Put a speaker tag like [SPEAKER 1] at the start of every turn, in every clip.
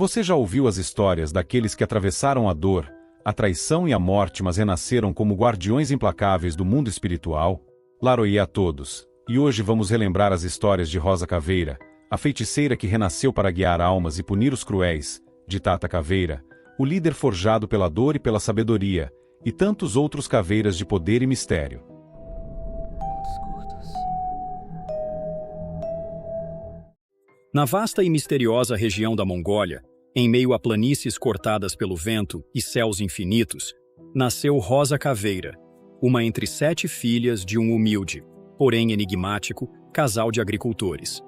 [SPEAKER 1] Você já ouviu as histórias daqueles que atravessaram a dor, a traição e a morte, mas renasceram como guardiões implacáveis do mundo espiritual? Laroie a todos, e hoje vamos relembrar as histórias de Rosa Caveira, a feiticeira que renasceu para guiar almas e punir os cruéis, de Tata Caveira, o líder forjado pela dor e pela sabedoria, e tantos outros caveiras de poder e mistério.
[SPEAKER 2] Na vasta e misteriosa região da Mongólia, em meio a planícies cortadas pelo vento e céus infinitos, nasceu Rosa Caveira, uma entre 7 filhas de um humilde, porém enigmático, casal de agricultores.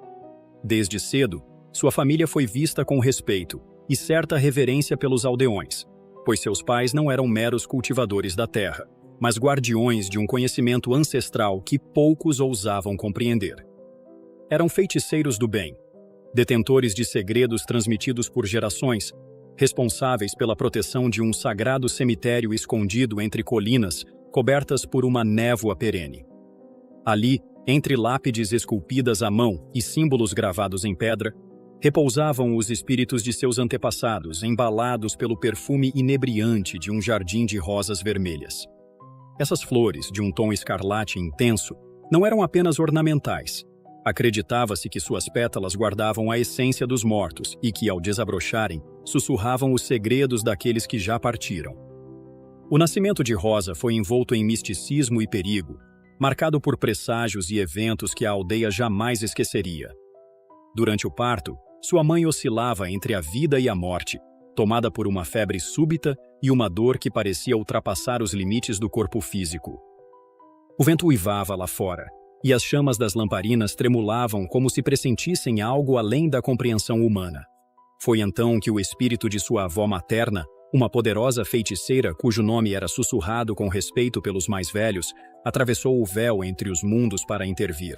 [SPEAKER 2] Desde cedo, sua família foi vista com respeito e certa reverência pelos aldeões, pois seus pais não eram meros cultivadores da terra, mas guardiões de um conhecimento ancestral que poucos ousavam compreender. Eram feiticeiros do bem, detentores de segredos transmitidos por gerações, responsáveis pela proteção de um sagrado cemitério escondido entre colinas cobertas por uma névoa perene. Ali, entre lápides esculpidas à mão e símbolos gravados em pedra, repousavam os espíritos de seus antepassados, embalados pelo perfume inebriante de um jardim de rosas vermelhas. Essas flores, de um tom escarlate intenso, não eram apenas ornamentais. Acreditava-se que suas pétalas guardavam a essência dos mortos e que, ao desabrocharem, sussurravam os segredos daqueles que já partiram. O nascimento de Rosa foi envolto em misticismo e perigo, marcado por presságios e eventos que a aldeia jamais esqueceria. Durante o parto, sua mãe oscilava entre a vida e a morte, tomada por uma febre súbita e uma dor que parecia ultrapassar os limites do corpo físico. O vento uivava lá fora, e as chamas das lamparinas tremulavam como se pressentissem algo além da compreensão humana. Foi então que o espírito de sua avó materna, uma poderosa feiticeira cujo nome era sussurrado com respeito pelos mais velhos, atravessou o véu entre os mundos para intervir.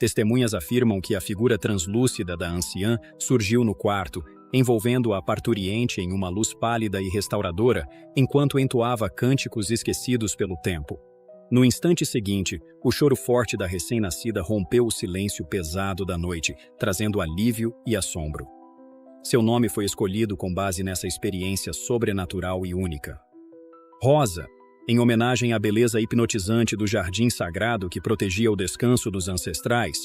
[SPEAKER 2] Testemunhas afirmam que a figura translúcida da anciã surgiu no quarto, envolvendo a parturiente em uma luz pálida e restauradora, enquanto entoava cânticos esquecidos pelo tempo. No instante seguinte, o choro forte da recém-nascida rompeu o silêncio pesado da noite, trazendo alívio e assombro. Seu nome foi escolhido com base nessa experiência sobrenatural e única. Rosa, em homenagem à beleza hipnotizante do jardim sagrado que protegia o descanso dos ancestrais,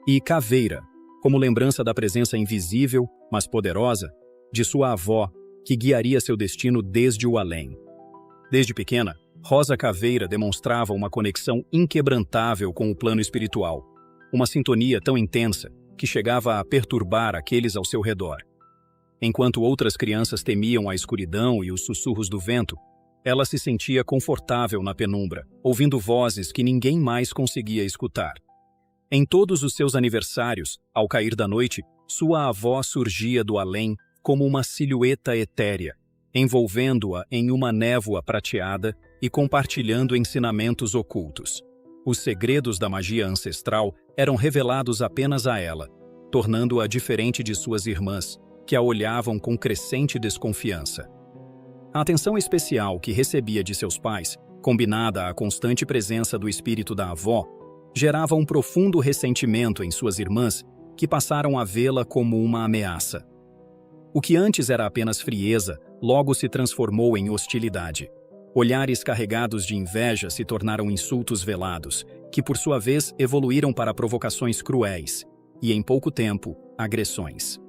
[SPEAKER 2] e Caveira, como lembrança da presença invisível, mas poderosa, de sua avó, que guiaria seu destino desde o além. Desde pequena, Rosa Caveira demonstrava uma conexão inquebrantável com o plano espiritual, uma sintonia tão intensa que chegava a perturbar aqueles ao seu redor. Enquanto outras crianças temiam a escuridão e os sussurros do vento, ela se sentia confortável na penumbra, ouvindo vozes que ninguém mais conseguia escutar. Em todos os seus aniversários, ao cair da noite, sua avó surgia do além como uma silhueta etérea, envolvendo-a em uma névoa prateada e compartilhando ensinamentos ocultos. Os segredos da magia ancestral eram revelados apenas a ela, tornando-a diferente de suas irmãs, que a olhavam com crescente desconfiança. A atenção especial que recebia de seus pais, combinada à constante presença do espírito da avó, gerava um profundo ressentimento em suas irmãs, que passaram a vê-la como uma ameaça. O que antes era apenas frieza, logo se transformou em hostilidade. Olhares carregados de inveja se tornaram insultos velados, que por sua vez evoluíram para provocações cruéis, e em pouco tempo, agressões.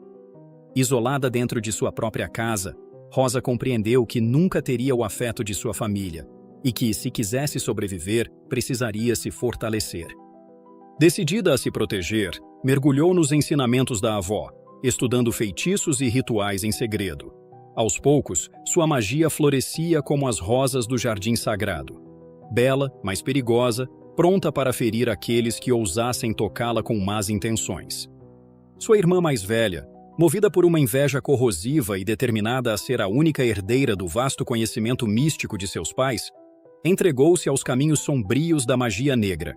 [SPEAKER 2] Isolada dentro de sua própria casa, Rosa compreendeu que nunca teria o afeto de sua família, e que, se quisesse sobreviver, precisaria se fortalecer. Decidida a se proteger, mergulhou nos ensinamentos da avó, estudando feitiços e rituais em segredo. Aos poucos, sua magia florescia como as rosas do jardim sagrado. Bela, mas perigosa, pronta para ferir aqueles que ousassem tocá-la com más intenções. Sua irmã mais velha, movida por uma inveja corrosiva e determinada a ser a única herdeira do vasto conhecimento místico de seus pais, entregou-se aos caminhos sombrios da magia negra.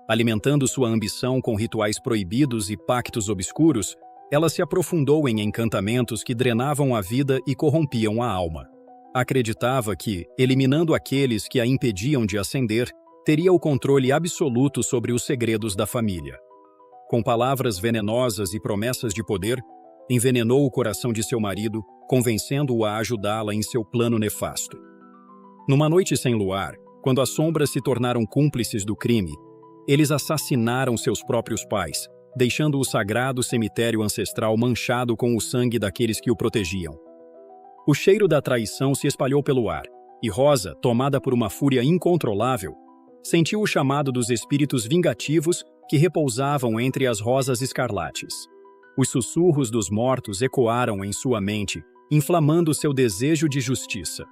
[SPEAKER 2] Alimentando sua ambição com rituais proibidos e pactos obscuros, ela se aprofundou em encantamentos que drenavam a vida e corrompiam a alma. Acreditava que, eliminando aqueles que a impediam de ascender, teria o controle absoluto sobre os segredos da família. Com palavras venenosas e promessas de poder, envenenou o coração de seu marido, convencendo-o a ajudá-la em seu plano nefasto. Numa noite sem luar, quando as sombras se tornaram cúmplices do crime, eles assassinaram seus próprios pais, deixando o sagrado cemitério ancestral manchado com o sangue daqueles que o protegiam. O cheiro da traição se espalhou pelo ar, e Rosa, tomada por uma fúria incontrolável, sentiu o chamado dos espíritos vingativos que repousavam entre as rosas escarlates. Os sussurros dos mortos ecoaram em sua mente, inflamando seu desejo de justiça.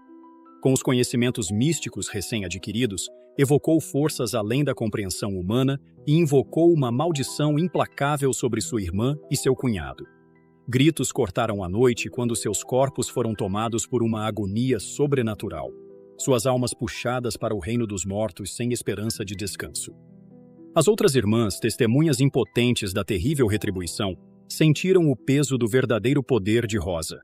[SPEAKER 2] Com os conhecimentos místicos recém-adquiridos, evocou forças além da compreensão humana e invocou uma maldição implacável sobre sua irmã e seu cunhado. Gritos cortaram a noite quando seus corpos foram tomados por uma agonia sobrenatural, suas almas puxadas para o reino dos mortos sem esperança de descanso. As outras irmãs, testemunhas impotentes da terrível retribuição, sentiram o peso do verdadeiro poder de Rosa.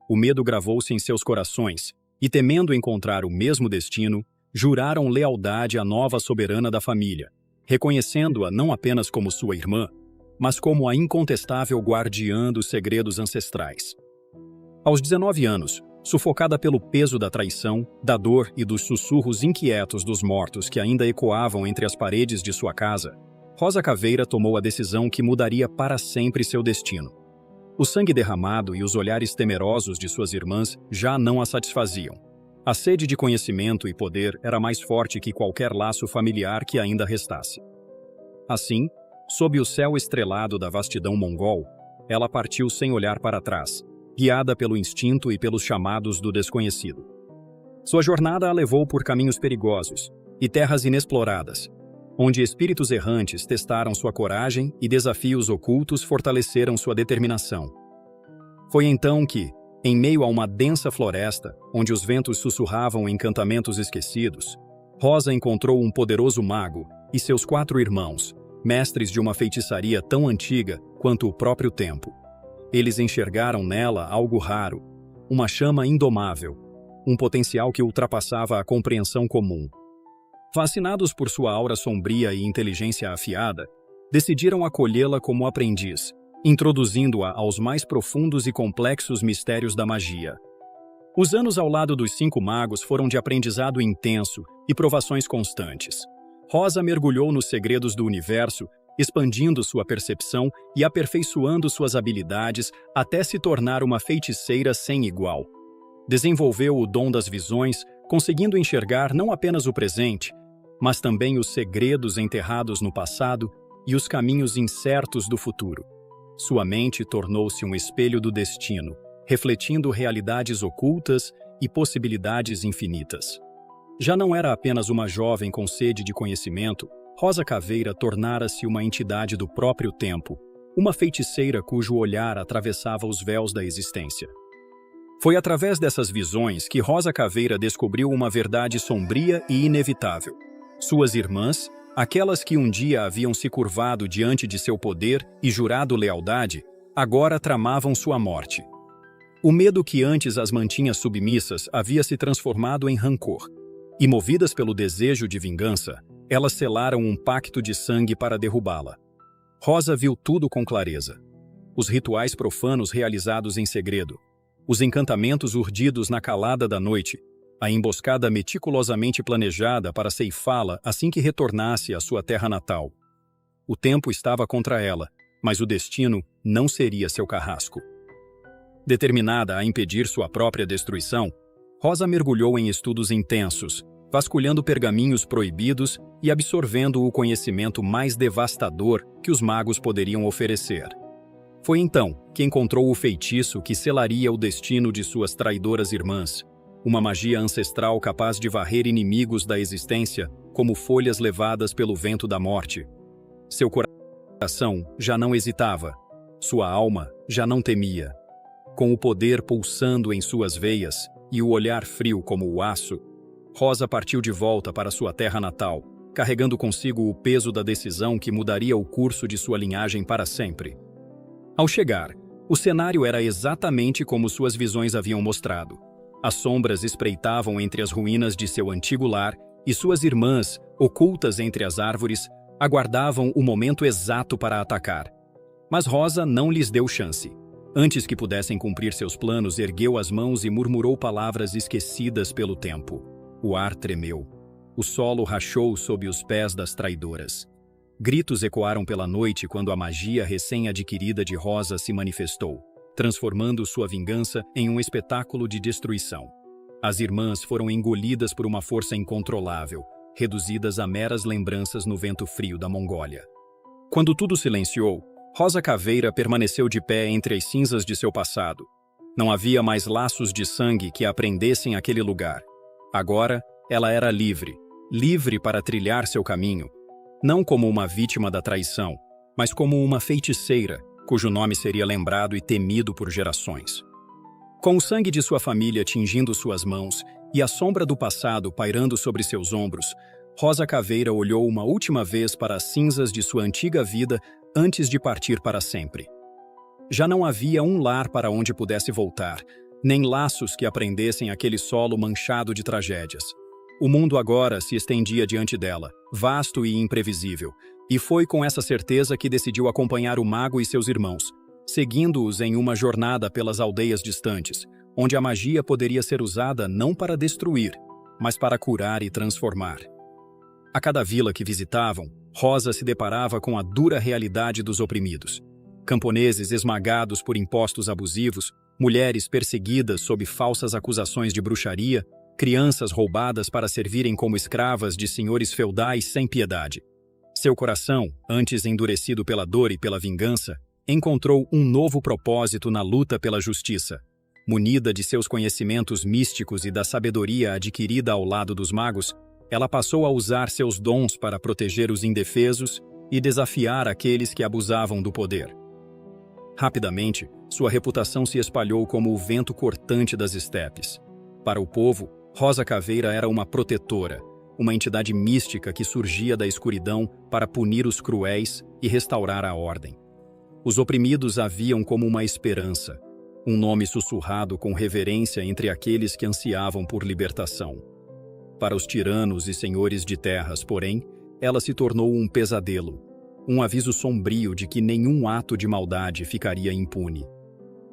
[SPEAKER 2] O medo gravou-se em seus corações e, temendo encontrar o mesmo destino, juraram lealdade à nova soberana da família, reconhecendo-a não apenas como sua irmã, mas como a incontestável guardiã dos segredos ancestrais. Aos 19 anos, sufocada pelo peso da traição, da dor e dos sussurros inquietos dos mortos que ainda ecoavam entre as paredes de sua casa, Rosa Caveira tomou a decisão que mudaria para sempre seu destino. O sangue derramado e os olhares temerosos de suas irmãs já não a satisfaziam. A sede de conhecimento e poder era mais forte que qualquer laço familiar que ainda restasse. Assim, sob o céu estrelado da vastidão mongol, ela partiu sem olhar para trás, guiada pelo instinto e pelos chamados do desconhecido. Sua jornada a levou por caminhos perigosos e terras inexploradas, onde espíritos errantes testaram sua coragem e desafios ocultos fortaleceram sua determinação. Foi então que, em meio a uma densa floresta, onde os ventos sussurravam encantamentos esquecidos, Rosa encontrou um poderoso mago e seus 4 irmãos, mestres de uma feitiçaria tão antiga quanto o próprio tempo. Eles enxergaram nela algo raro, uma chama indomável, um potencial que ultrapassava a compreensão comum. Fascinados por sua aura sombria e inteligência afiada, decidiram acolhê-la como aprendiz, introduzindo-a aos mais profundos e complexos mistérios da magia. Os anos ao lado dos 5 magos foram de aprendizado intenso e provações constantes. Rosa mergulhou nos segredos do universo, expandindo sua percepção e aperfeiçoando suas habilidades até se tornar uma feiticeira sem igual. Desenvolveu o dom das visões, conseguindo enxergar não apenas o presente, mas também os segredos enterrados no passado e os caminhos incertos do futuro. Sua mente tornou-se um espelho do destino, refletindo realidades ocultas e possibilidades infinitas. Já não era apenas uma jovem com sede de conhecimento, Rosa Caveira tornara-se uma entidade do próprio tempo, uma feiticeira cujo olhar atravessava os véus da existência. Foi através dessas visões que Rosa Caveira descobriu uma verdade sombria e inevitável. Suas irmãs, aquelas que um dia haviam se curvado diante de seu poder e jurado lealdade, agora tramavam sua morte. O medo que antes as mantinha submissas havia se transformado em rancor, e movidas pelo desejo de vingança, elas selaram um pacto de sangue para derrubá-la. Rosa viu tudo com clareza. Os rituais profanos realizados em segredo, os encantamentos urdidos na calada da noite, a emboscada meticulosamente planejada para ceifá-la assim que retornasse à sua terra natal. O tempo estava contra ela, mas o destino não seria seu carrasco. Determinada a impedir sua própria destruição, Rosa mergulhou em estudos intensos, vasculhando pergaminhos proibidos e absorvendo o conhecimento mais devastador que os magos poderiam oferecer. Foi então que encontrou o feitiço que selaria o destino de suas traidoras irmãs, uma magia ancestral capaz de varrer inimigos da existência como folhas levadas pelo vento da morte. Seu coração já não hesitava, sua alma já não temia. Com o poder pulsando em suas veias e o olhar frio como o aço, Rosa partiu de volta para sua terra natal, carregando consigo o peso da decisão que mudaria o curso de sua linhagem para sempre. Ao chegar, o cenário era exatamente como suas visões haviam mostrado. As sombras espreitavam entre as ruínas de seu antigo lar e suas irmãs, ocultas entre as árvores, aguardavam o momento exato para atacar. Mas Rosa não lhes deu chance. Antes que pudessem cumprir seus planos, ergueu as mãos e murmurou palavras esquecidas pelo tempo. O ar tremeu. O solo rachou sob os pés das traidoras. Gritos ecoaram pela noite quando a magia recém-adquirida de Rosa se manifestou, transformando sua vingança em um espetáculo de destruição. As irmãs foram engolidas por uma força incontrolável, reduzidas a meras lembranças no vento frio da Mongólia. Quando tudo silenciou, Rosa Caveira permaneceu de pé entre as cinzas de seu passado. Não havia mais laços de sangue que a prendessem àquele lugar. Agora, ela era livre, livre para trilhar seu caminho, não como uma vítima da traição, mas como uma feiticeira, cujo nome seria lembrado e temido por gerações. Com o sangue de sua família tingindo suas mãos e a sombra do passado pairando sobre seus ombros, Rosa Caveira olhou uma última vez para as cinzas de sua antiga vida antes de partir para sempre. Já não havia um lar para onde pudesse voltar, nem laços que a prendessem àquele solo manchado de tragédias. O mundo agora se estendia diante dela, vasto e imprevisível, e foi com essa certeza que decidiu acompanhar o mago e seus irmãos, seguindo-os em uma jornada pelas aldeias distantes, onde a magia poderia ser usada não para destruir, mas para curar e transformar. A cada vila que visitavam, Rosa se deparava com a dura realidade dos oprimidos. Camponeses esmagados por impostos abusivos, mulheres perseguidas sob falsas acusações de bruxaria, crianças roubadas para servirem como escravas de senhores feudais sem piedade. Seu coração, antes endurecido pela dor e pela vingança, encontrou um novo propósito na luta pela justiça. Munida de seus conhecimentos místicos e da sabedoria adquirida ao lado dos magos, ela passou a usar seus dons para proteger os indefesos e desafiar aqueles que abusavam do poder. Rapidamente, sua reputação se espalhou como o vento cortante das estepes. Para o povo, Rosa Caveira era uma protetora, uma entidade mística que surgia da escuridão para punir os cruéis e restaurar a ordem. Os oprimidos a viam como uma esperança, um nome sussurrado com reverência entre aqueles que ansiavam por libertação. Para os tiranos e senhores de terras, porém, ela se tornou um pesadelo, um aviso sombrio de que nenhum ato de maldade ficaria impune.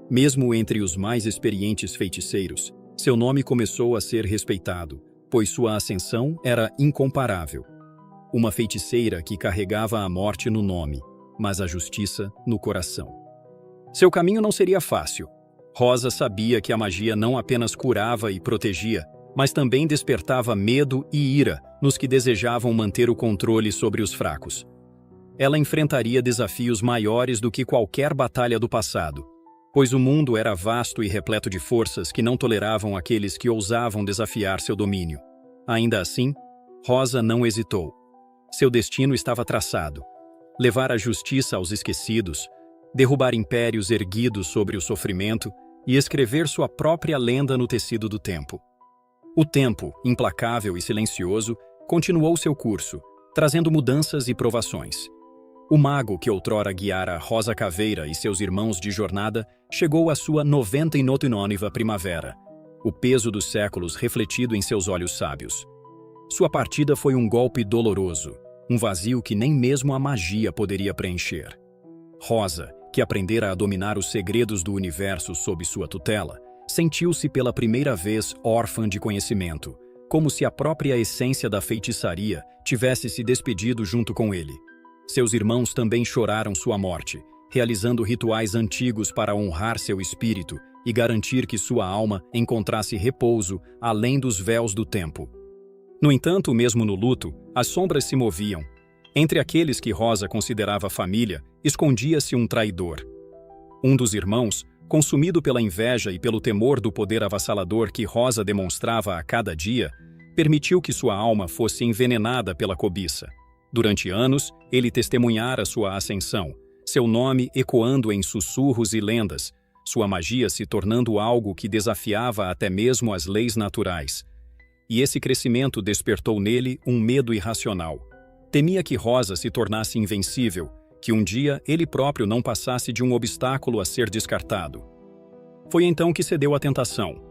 [SPEAKER 2] Mesmo entre os mais experientes feiticeiros, seu nome começou a ser respeitado, pois sua ascensão era incomparável. Uma feiticeira que carregava a morte no nome, mas a justiça no coração. Seu caminho não seria fácil. Rosa sabia que a magia não apenas curava e protegia, mas também despertava medo e ira nos que desejavam manter o controle sobre os fracos. Ela enfrentaria desafios maiores do que qualquer batalha do passado, pois o mundo era vasto e repleto de forças que não toleravam aqueles que ousavam desafiar seu domínio. Ainda assim, Rosa não hesitou. Seu destino estava traçado: levar a justiça aos esquecidos, derrubar impérios erguidos sobre o sofrimento e escrever sua própria lenda no tecido do tempo. O tempo, implacável e silencioso, continuou seu curso, trazendo mudanças e provações. O mago que outrora guiara Rosa Caveira e seus irmãos de jornada chegou à sua 99ª primavera, o peso dos séculos refletido em seus olhos sábios. Sua partida foi um golpe doloroso, um vazio que nem mesmo a magia poderia preencher. Rosa, que aprendera a dominar os segredos do universo sob sua tutela, sentiu-se pela primeira vez órfã de conhecimento, como se a própria essência da feitiçaria tivesse se despedido junto com ele. Seus irmãos também choraram sua morte, realizando rituais antigos para honrar seu espírito e garantir que sua alma encontrasse repouso além dos véus do tempo. No entanto, mesmo no luto, as sombras se moviam. Entre aqueles que Rosa considerava família, escondia-se um traidor. Um dos irmãos, consumido pela inveja e pelo temor do poder avassalador que Rosa demonstrava a cada dia, permitiu que sua alma fosse envenenada pela cobiça. Durante anos, ele testemunhara sua ascensão, seu nome ecoando em sussurros e lendas, sua magia se tornando algo que desafiava até mesmo as leis naturais. E esse crescimento despertou nele um medo irracional. Temia que Rosa se tornasse invencível, que um dia ele próprio não passasse de um obstáculo a ser descartado. Foi então que cedeu à tentação.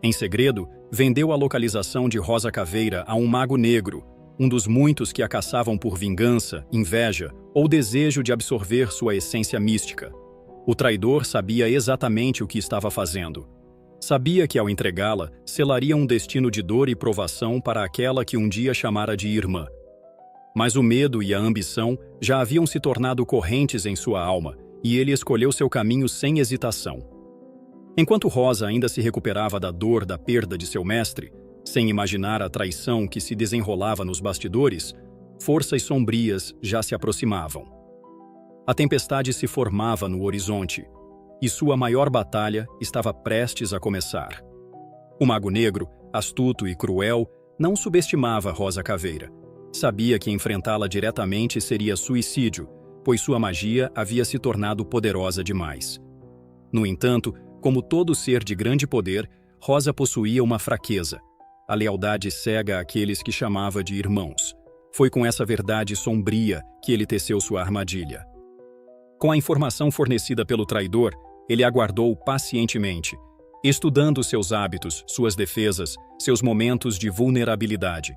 [SPEAKER 2] Em segredo, vendeu a localização de Rosa Caveira a um mago negro, um dos muitos que a caçavam por vingança, inveja ou desejo de absorver sua essência mística. O traidor sabia exatamente o que estava fazendo. Sabia que, ao entregá-la, selaria um destino de dor e provação para aquela que um dia chamara de irmã. Mas o medo e a ambição já haviam se tornado correntes em sua alma, e ele escolheu seu caminho sem hesitação. Enquanto Rosa ainda se recuperava da dor da perda de seu mestre, sem imaginar a traição que se desenrolava nos bastidores, forças sombrias já se aproximavam. A tempestade se formava no horizonte, e sua maior batalha estava prestes a começar. O Mago Negro, astuto e cruel, não subestimava Rosa Caveira. Sabia que enfrentá-la diretamente seria suicídio, pois sua magia havia se tornado poderosa demais. No entanto, como todo ser de grande poder, Rosa possuía uma fraqueza: a lealdade cega àqueles que chamava de irmãos. Foi com essa verdade sombria que ele teceu sua armadilha. Com a informação fornecida pelo traidor, ele aguardou pacientemente, estudando seus hábitos, suas defesas, seus momentos de vulnerabilidade.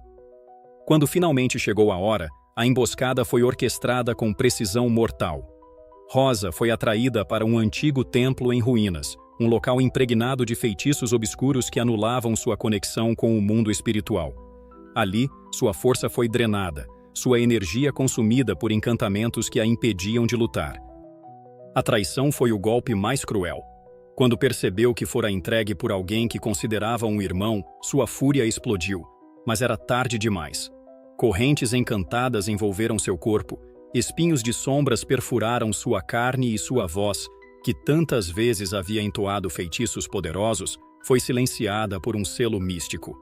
[SPEAKER 2] Quando finalmente chegou a hora, a emboscada foi orquestrada com precisão mortal. Rosa foi atraída para um antigo templo em ruínas, um local impregnado de feitiços obscuros que anulavam sua conexão com o mundo espiritual. Ali, sua força foi drenada, sua energia consumida por encantamentos que a impediam de lutar. A traição foi o golpe mais cruel. Quando percebeu que fora entregue por alguém que considerava um irmão, sua fúria explodiu, mas era tarde demais. Correntes encantadas envolveram seu corpo, espinhos de sombras perfuraram sua carne e sua voz, que tantas vezes havia entoado feitiços poderosos, foi silenciada por um selo místico.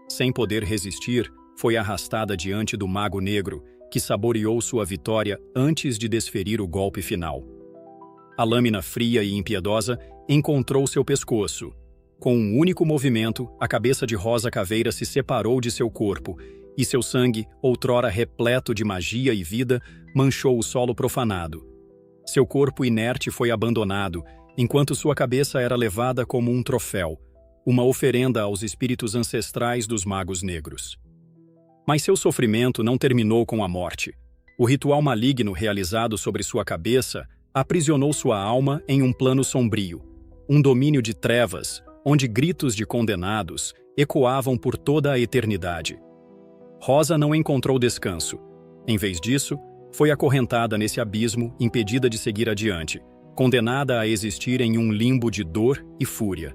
[SPEAKER 2] Sem poder resistir, foi arrastada diante do Mago Negro, que saboreou sua vitória antes de desferir o golpe final. A lâmina fria e impiedosa encontrou seu pescoço. Com um único movimento, a cabeça de Rosa Caveira se separou de seu corpo, e seu sangue, outrora repleto de magia e vida, manchou o solo profanado. Seu corpo inerte foi abandonado, enquanto sua cabeça era levada como um troféu, uma oferenda aos espíritos ancestrais dos Magos Negros. Mas seu sofrimento não terminou com a morte. O ritual maligno realizado sobre sua cabeça aprisionou sua alma em um plano sombrio, um domínio de trevas, onde gritos de condenados ecoavam por toda a eternidade. Rosa não encontrou descanso. Em vez disso, foi acorrentada nesse abismo, impedida de seguir adiante, condenada a existir em um limbo de dor e fúria.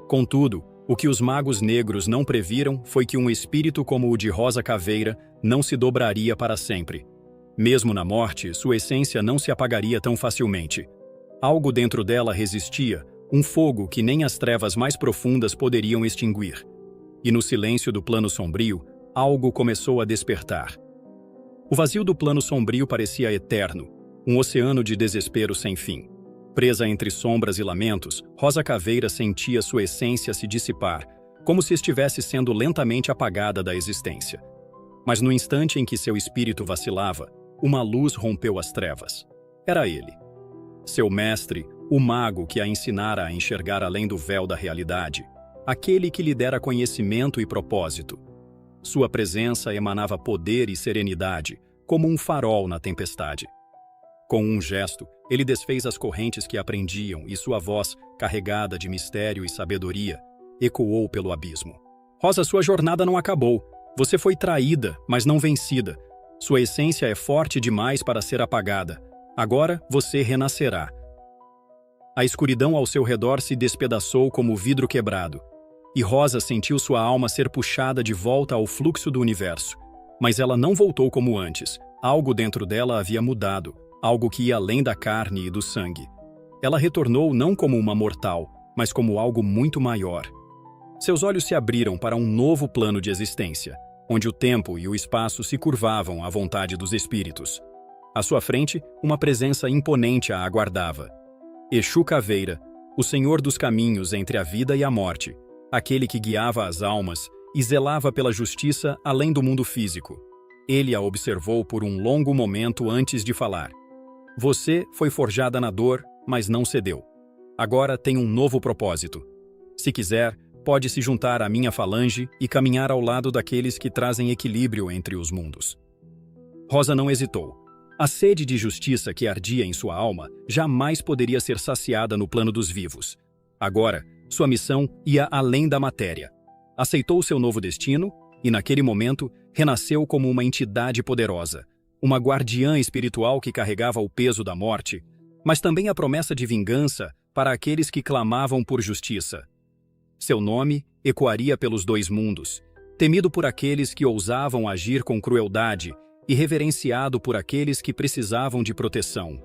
[SPEAKER 2] Contudo, o que os Magos Negros não previram foi que um espírito como o de Rosa Caveira não se dobraria para sempre. Mesmo na morte, sua essência não se apagaria tão facilmente. Algo dentro dela resistia, um fogo que nem as trevas mais profundas poderiam extinguir. E no silêncio do plano sombrio, algo começou a despertar. O vazio do plano sombrio parecia eterno, um oceano de desespero sem fim. Presa entre sombras e lamentos, Rosa Caveira sentia sua essência se dissipar, como se estivesse sendo lentamente apagada da existência. Mas no instante em que seu espírito vacilava, uma luz rompeu as trevas. Era ele. Seu mestre, o mago que a ensinara a enxergar além do véu da realidade, aquele que lhe dera conhecimento e propósito. Sua presença emanava poder e serenidade, como um farol na tempestade. Com um gesto, ele desfez as correntes que a prendiam e sua voz, carregada de mistério e sabedoria, ecoou pelo abismo. Rosa, sua jornada não acabou. Você foi traída, mas não vencida. Sua essência é forte demais para ser apagada. Agora você renascerá. A escuridão ao seu redor se despedaçou como vidro quebrado, e Rosa sentiu sua alma ser puxada de volta ao fluxo do universo. Mas ela não voltou como antes. Algo dentro dela havia mudado, algo que ia além da carne e do sangue. Ela retornou não como uma mortal, mas como algo muito maior. Seus olhos se abriram para um novo plano de existência, onde o tempo e o espaço se curvavam à vontade dos espíritos. À sua frente, uma presença imponente a aguardava. Exu Caveira, o senhor dos caminhos entre a vida e a morte, aquele que guiava as almas e zelava pela justiça além do mundo físico. Ele a observou por um longo momento antes de falar. Você foi forjada na dor, mas não cedeu. Agora tem um novo propósito. Se quiser, pode se juntar à minha falange e caminhar ao lado daqueles que trazem equilíbrio entre os mundos. Rosa não hesitou. A sede de justiça que ardia em sua alma jamais poderia ser saciada no plano dos vivos. Agora, sua missão ia além da matéria. Aceitou seu novo destino e, naquele momento, renasceu como uma entidade poderosa, uma guardiã espiritual que carregava o peso da morte, mas também a promessa de vingança para aqueles que clamavam por justiça. Seu nome ecoaria pelos dois mundos, temido por aqueles que ousavam agir com crueldade e reverenciado por aqueles que precisavam de proteção.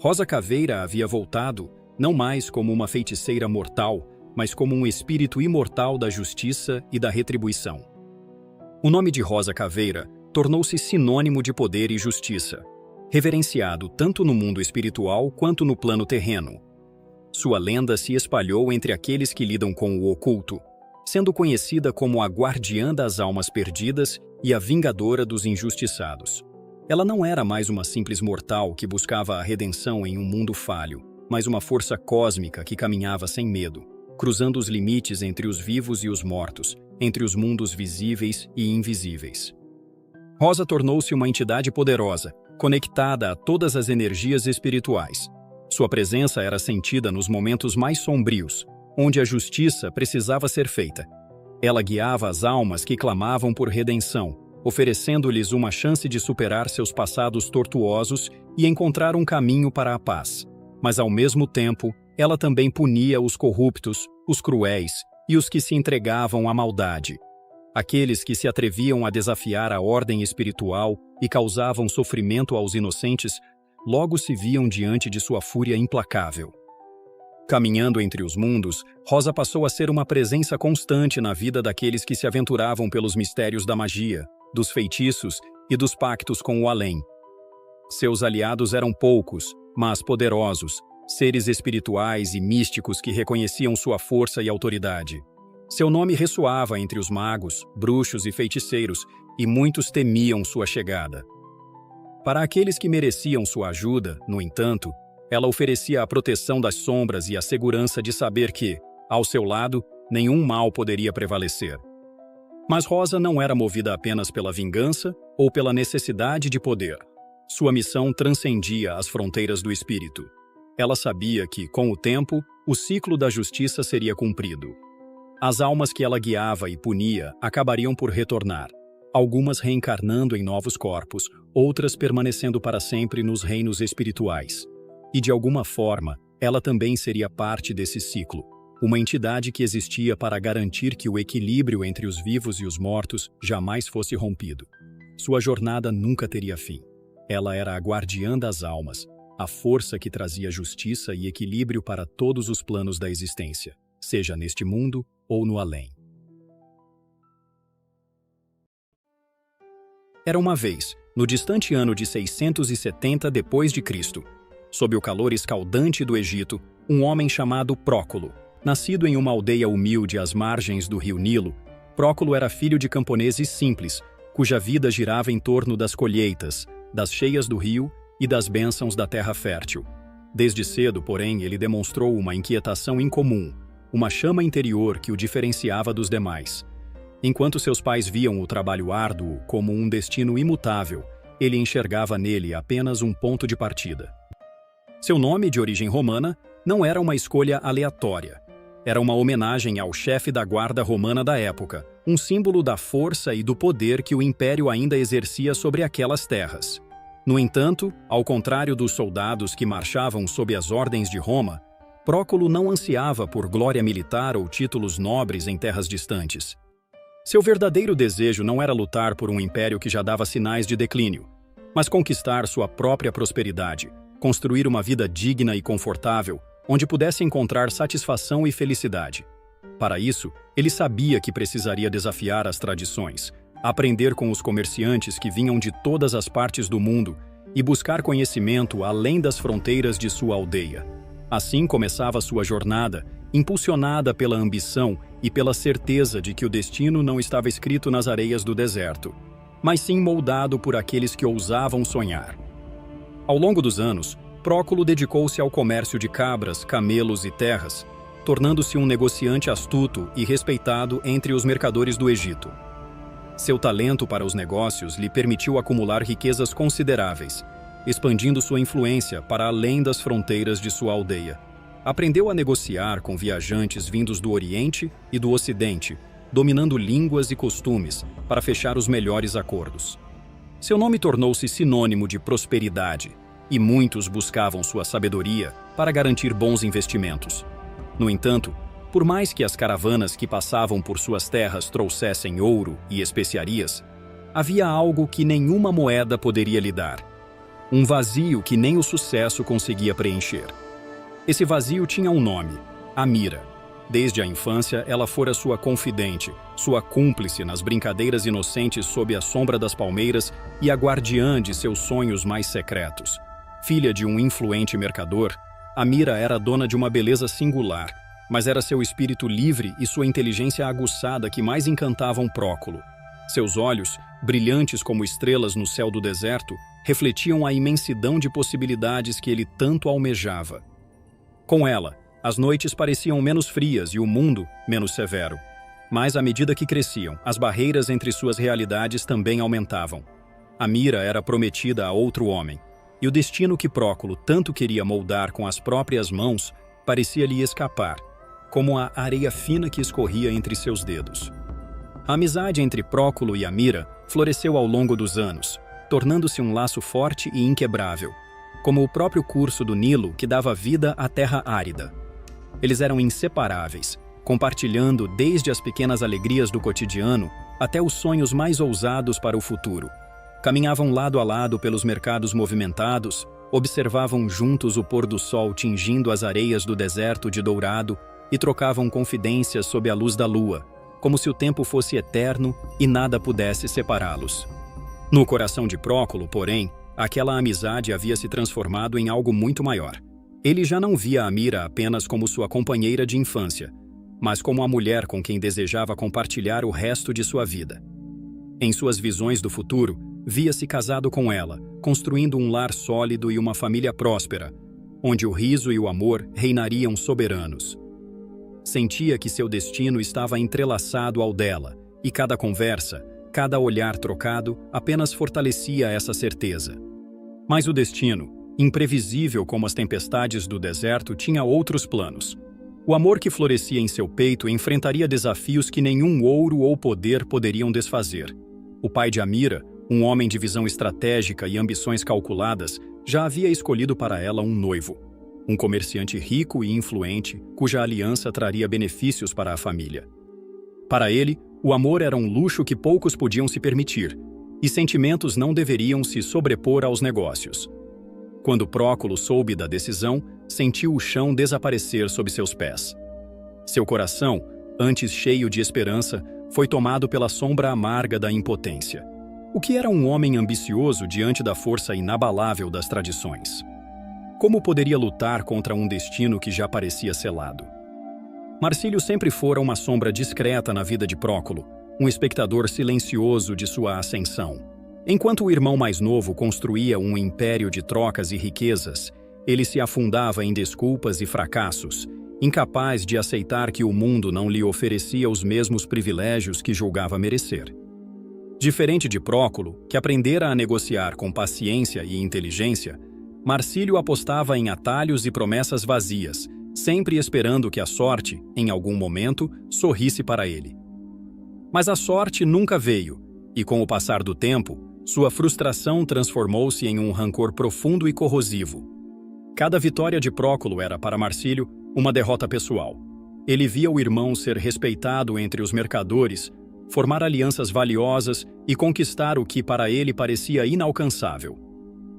[SPEAKER 2] Rosa Caveira havia voltado, não mais como uma feiticeira mortal, mas como um espírito imortal da justiça e da retribuição. O nome de Rosa Caveira tornou-se sinônimo de poder e justiça, reverenciado tanto no mundo espiritual quanto no plano terreno. Sua lenda se espalhou entre aqueles que lidam com o oculto, sendo conhecida como a guardiã das almas perdidas e a vingadora dos injustiçados. Ela não era mais uma simples mortal que buscava a redenção em um mundo falho, mas uma força cósmica que caminhava sem medo, cruzando os limites entre os vivos e os mortos, entre os mundos visíveis e invisíveis. Rosa tornou-se uma entidade poderosa, conectada a todas as energias espirituais. Sua presença era sentida nos momentos mais sombrios, onde a justiça precisava ser feita. Ela guiava as almas que clamavam por redenção, oferecendo-lhes uma chance de superar seus passados tortuosos e encontrar um caminho para a paz. Mas, ao mesmo tempo, ela também punia os corruptos, os cruéis e os que se entregavam à maldade. Aqueles que se atreviam a desafiar a ordem espiritual e causavam sofrimento aos inocentes, logo se viam diante de sua fúria implacável. Caminhando entre os mundos, Rosa passou a ser uma presença constante na vida daqueles que se aventuravam pelos mistérios da magia, dos feitiços e dos pactos com o além. Seus aliados eram poucos, mas poderosos, seres espirituais e místicos que reconheciam sua força e autoridade. Seu nome ressoava entre os magos, bruxos e feiticeiros, e muitos temiam sua chegada. Para aqueles que mereciam sua ajuda, no entanto, ela oferecia a proteção das sombras e a segurança de saber que, ao seu lado, nenhum mal poderia prevalecer. Mas Rosa não era movida apenas pela vingança ou pela necessidade de poder. Sua missão transcendia as fronteiras do espírito. Ela sabia que, com o tempo, o ciclo da justiça seria cumprido. As almas que ela guiava e punia acabariam por retornar, algumas reencarnando em novos corpos, outras permanecendo para sempre nos reinos espirituais. E, de alguma forma, ela também seria parte desse ciclo, uma entidade que existia para garantir que o equilíbrio entre os vivos e os mortos jamais fosse rompido. Sua jornada nunca teria fim. Ela era a guardiã das almas, a força que trazia justiça e equilíbrio para todos os planos da existência, seja neste mundo ou no além. Era uma vez, no distante ano de 670 d.C., sob o calor escaldante do Egito, um homem chamado Próculo. Nascido em uma aldeia humilde às margens do rio Nilo, Próculo era filho de camponeses simples, cuja vida girava em torno das colheitas, das cheias do rio e das bênçãos da terra fértil. Desde cedo, porém, ele demonstrou uma inquietação incomum, uma chama interior que o diferenciava dos demais. Enquanto seus pais viam o trabalho árduo como um destino imutável, ele enxergava nele apenas um ponto de partida. Seu nome, de origem romana, não era uma escolha aleatória. Era uma homenagem ao chefe da guarda romana da época, um símbolo da força e do poder que o império ainda exercia sobre aquelas terras. No entanto, ao contrário dos soldados que marchavam sob as ordens de Roma, Próculo não ansiava por glória militar ou títulos nobres em terras distantes. Seu verdadeiro desejo não era lutar por um império que já dava sinais de declínio, mas conquistar sua própria prosperidade, construir uma vida digna e confortável, onde pudesse encontrar satisfação e felicidade. Para isso, ele sabia que precisaria desafiar as tradições, aprender com os comerciantes que vinham de todas as partes do mundo e buscar conhecimento além das fronteiras de sua aldeia. Assim começava sua jornada, impulsionada pela ambição e pela certeza de que o destino não estava escrito nas areias do deserto, mas sim moldado por aqueles que ousavam sonhar. Ao longo dos anos, Próculo dedicou-se ao comércio de cabras, camelos e terras, tornando-se um negociante astuto e respeitado entre os mercadores do Egito. Seu talento para os negócios lhe permitiu acumular riquezas consideráveis, expandindo sua influência para além das fronteiras de sua aldeia. Aprendeu a negociar com viajantes vindos do Oriente e do Ocidente, dominando línguas e costumes para fechar os melhores acordos. Seu nome tornou-se sinônimo de prosperidade, e muitos buscavam sua sabedoria para garantir bons investimentos. No entanto, por mais que as caravanas que passavam por suas terras trouxessem ouro e especiarias, havia algo que nenhuma moeda poderia lhe dar. Um vazio que nem o sucesso conseguia preencher. Esse vazio tinha um nome: Amira. Desde a infância, ela fora sua confidente, sua cúmplice nas brincadeiras inocentes sob a sombra das palmeiras e a guardiã de seus sonhos mais secretos. Filha de um influente mercador, Amira era dona de uma beleza singular, mas era seu espírito livre e sua inteligência aguçada que mais encantavam Próculo. Seus olhos, brilhantes como estrelas no céu do deserto, refletiam a imensidão de possibilidades que ele tanto almejava. Com ela, as noites pareciam menos frias e o mundo menos severo. Mas à medida que cresciam, as barreiras entre suas realidades também aumentavam. Amira era prometida a outro homem, e o destino que Próculo tanto queria moldar com as próprias mãos parecia lhe escapar, como a areia fina que escorria entre seus dedos. A amizade entre Próculo e Amira floresceu ao longo dos anos, tornando-se um laço forte e inquebrável, como o próprio curso do Nilo que dava vida à terra árida. Eles eram inseparáveis, compartilhando desde as pequenas alegrias do cotidiano até os sonhos mais ousados para o futuro. Caminhavam lado a lado pelos mercados movimentados, observavam juntos o pôr do sol tingindo as areias do deserto de dourado e trocavam confidências sob a luz da lua, como se o tempo fosse eterno e nada pudesse separá-los. No coração de Próculo, porém, aquela amizade havia se transformado em algo muito maior. Ele já não via Amira apenas como sua companheira de infância, mas como a mulher com quem desejava compartilhar o resto de sua vida. Em suas visões do futuro, via-se casado com ela, construindo um lar sólido e uma família próspera, onde o riso e o amor reinariam soberanos. Sentia que seu destino estava entrelaçado ao dela, e cada conversa, cada olhar trocado apenas fortalecia essa certeza. Mas o destino, imprevisível como as tempestades do deserto, tinha outros planos. O amor que florescia em seu peito enfrentaria desafios que nenhum ouro ou poder poderiam desfazer. O pai de Amira, um homem de visão estratégica e ambições calculadas, já havia escolhido para ela um noivo. Um comerciante rico e influente, cuja aliança traria benefícios para a família. Para ele, o amor era um luxo que poucos podiam se permitir, e sentimentos não deveriam se sobrepor aos negócios. Quando Próculo soube da decisão, sentiu o chão desaparecer sob seus pés. Seu coração, antes cheio de esperança, foi tomado pela sombra amarga da impotência. O que era um homem ambicioso diante da força inabalável das tradições? Como poderia lutar contra um destino que já parecia selado? Marcílio sempre fora uma sombra discreta na vida de Próculo, um espectador silencioso de sua ascensão. Enquanto o irmão mais novo construía um império de trocas e riquezas, ele se afundava em desculpas e fracassos, incapaz de aceitar que o mundo não lhe oferecia os mesmos privilégios que julgava merecer. Diferente de Próculo, que aprendera a negociar com paciência e inteligência, Marcílio apostava em atalhos e promessas vazias, sempre esperando que a sorte, em algum momento, sorrisse para ele. Mas a sorte nunca veio, e com o passar do tempo, sua frustração transformou-se em um rancor profundo e corrosivo. Cada vitória de Próculo era, para Marcílio, uma derrota pessoal. Ele via o irmão ser respeitado entre os mercadores, formar alianças valiosas e conquistar o que para ele parecia inalcançável.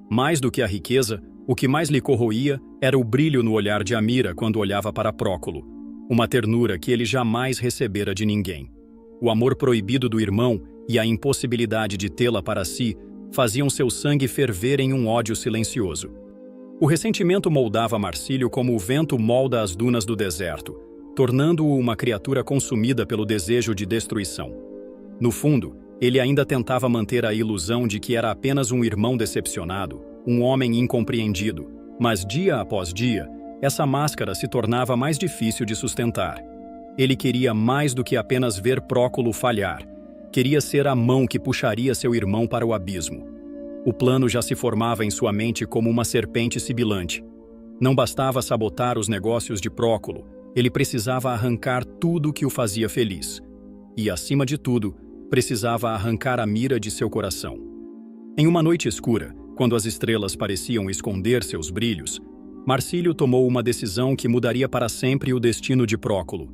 [SPEAKER 2] Mais do que a riqueza, o que mais lhe corroía era o brilho no olhar de Amira quando olhava para Próculo, uma ternura que ele jamais recebera de ninguém. O amor proibido do irmão e a impossibilidade de tê-la para si faziam seu sangue ferver em um ódio silencioso. O ressentimento moldava Marcílio como o vento molda as dunas do deserto, tornando-o uma criatura consumida pelo desejo de destruição. No fundo, ele ainda tentava manter a ilusão de que era apenas um irmão decepcionado, um homem incompreendido, mas dia após dia, essa máscara se tornava mais difícil de sustentar. Ele queria mais do que apenas ver Próculo falhar. Queria ser a mão que puxaria seu irmão para o abismo. O plano já se formava em sua mente como uma serpente sibilante. Não bastava sabotar os negócios de Próculo, ele precisava arrancar tudo que o fazia feliz. E, acima de tudo, precisava arrancar a mira de seu coração. Em uma noite escura, quando as estrelas pareciam esconder seus brilhos, Marcílio tomou uma decisão que mudaria para sempre o destino de Próculo.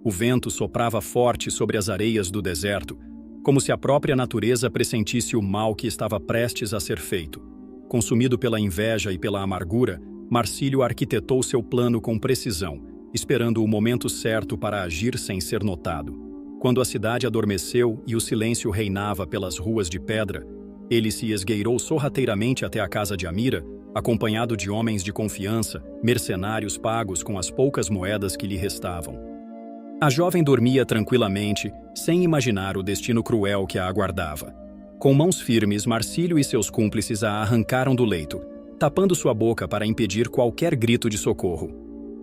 [SPEAKER 2] O vento soprava forte sobre as areias do deserto, como se a própria natureza pressentisse o mal que estava prestes a ser feito. Consumido pela inveja e pela amargura, Marcílio arquitetou seu plano com precisão, esperando o momento certo para agir sem ser notado. Quando a cidade adormeceu e o silêncio reinava pelas ruas de pedra, ele se esgueirou sorrateiramente até a casa de Amira, acompanhado de homens de confiança, mercenários pagos com as poucas moedas que lhe restavam. A jovem dormia tranquilamente, sem imaginar o destino cruel que a aguardava. Com mãos firmes, Marcílio e seus cúmplices a arrancaram do leito, tapando sua boca para impedir qualquer grito de socorro.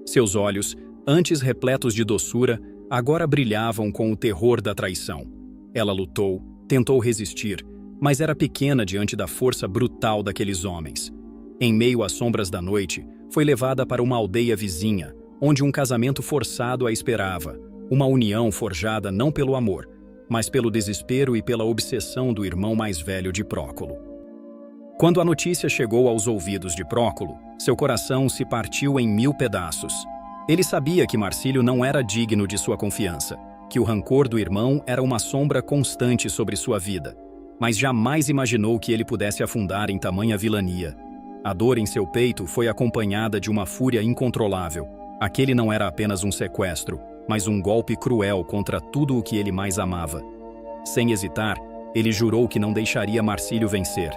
[SPEAKER 2] Seus olhos, antes repletos de doçura, agora brilhavam com o terror da traição. Ela lutou, tentou resistir, mas era pequena diante da força brutal daqueles homens. Em meio às sombras da noite, foi levada para uma aldeia vizinha, onde um casamento forçado a esperava, uma união forjada não pelo amor, mas pelo desespero e pela obsessão do irmão mais velho de Próculo. Quando a notícia chegou aos ouvidos de Próculo, seu coração se partiu em 1000 pedaços. Ele sabia que Marcílio não era digno de sua confiança, que o rancor do irmão era uma sombra constante sobre sua vida, mas jamais imaginou que ele pudesse afundar em tamanha vilania. A dor em seu peito foi acompanhada de uma fúria incontrolável. Aquele não era apenas um sequestro, mas um golpe cruel contra tudo o que ele mais amava. Sem hesitar, ele jurou que não deixaria Marcílio vencer.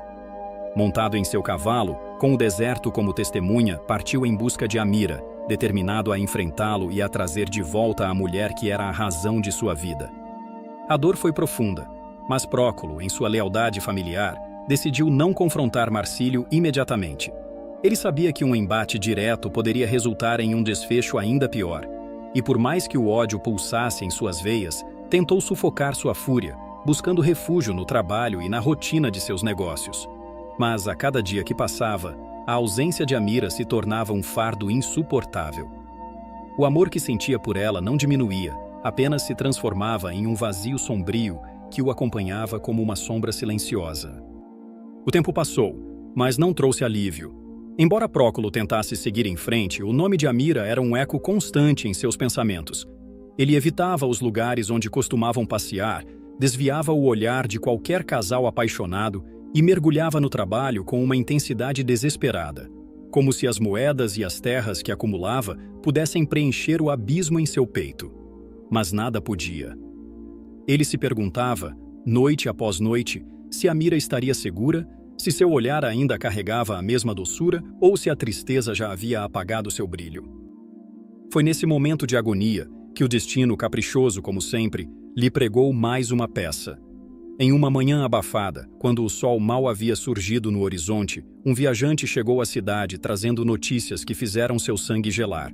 [SPEAKER 2] Montado em seu cavalo, com o deserto como testemunha, partiu em busca de Amira, determinado a enfrentá-lo e a trazer de volta a mulher que era a razão de sua vida. A dor foi profunda, mas Próculo, em sua lealdade familiar, decidiu não confrontar Marcílio imediatamente. Ele sabia que um embate direto poderia resultar em um desfecho ainda pior, e por mais que o ódio pulsasse em suas veias, tentou sufocar sua fúria, buscando refúgio no trabalho e na rotina de seus negócios. Mas, a cada dia que passava, a ausência de Amira se tornava um fardo insuportável. O amor que sentia por ela não diminuía, apenas se transformava em um vazio sombrio que o acompanhava como uma sombra silenciosa. O tempo passou, mas não trouxe alívio. Embora Próculo tentasse seguir em frente, o nome de Amira era um eco constante em seus pensamentos. Ele evitava os lugares onde costumavam passear, desviava o olhar de qualquer casal apaixonado e mergulhava no trabalho com uma intensidade desesperada, como se as moedas e as terras que acumulava pudessem preencher o abismo em seu peito. Mas nada podia. Ele se perguntava, noite após noite, se Amira estaria segura, se seu olhar ainda carregava a mesma doçura ou se a tristeza já havia apagado seu brilho. Foi nesse momento de agonia que o destino, caprichoso como sempre, lhe pregou mais uma peça. Em uma manhã abafada, quando o sol mal havia surgido no horizonte, um viajante chegou à cidade trazendo notícias que fizeram seu sangue gelar.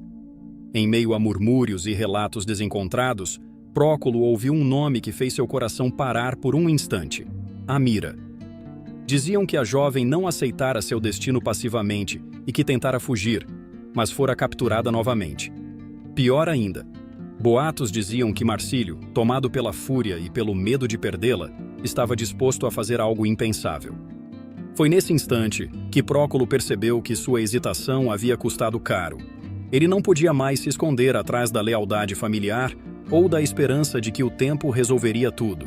[SPEAKER 2] Em meio a murmúrios e relatos desencontrados, Próculo ouviu um nome que fez seu coração parar por um instante: Amira. Diziam que a jovem não aceitara seu destino passivamente e que tentara fugir, mas fora capturada novamente. Pior ainda, boatos diziam que Marcílio, tomado pela fúria e pelo medo de perdê-la, estava disposto a fazer algo impensável. Foi nesse instante que Próculo percebeu que sua hesitação havia custado caro. Ele não podia mais se esconder atrás da lealdade familiar ou da esperança de que o tempo resolveria tudo.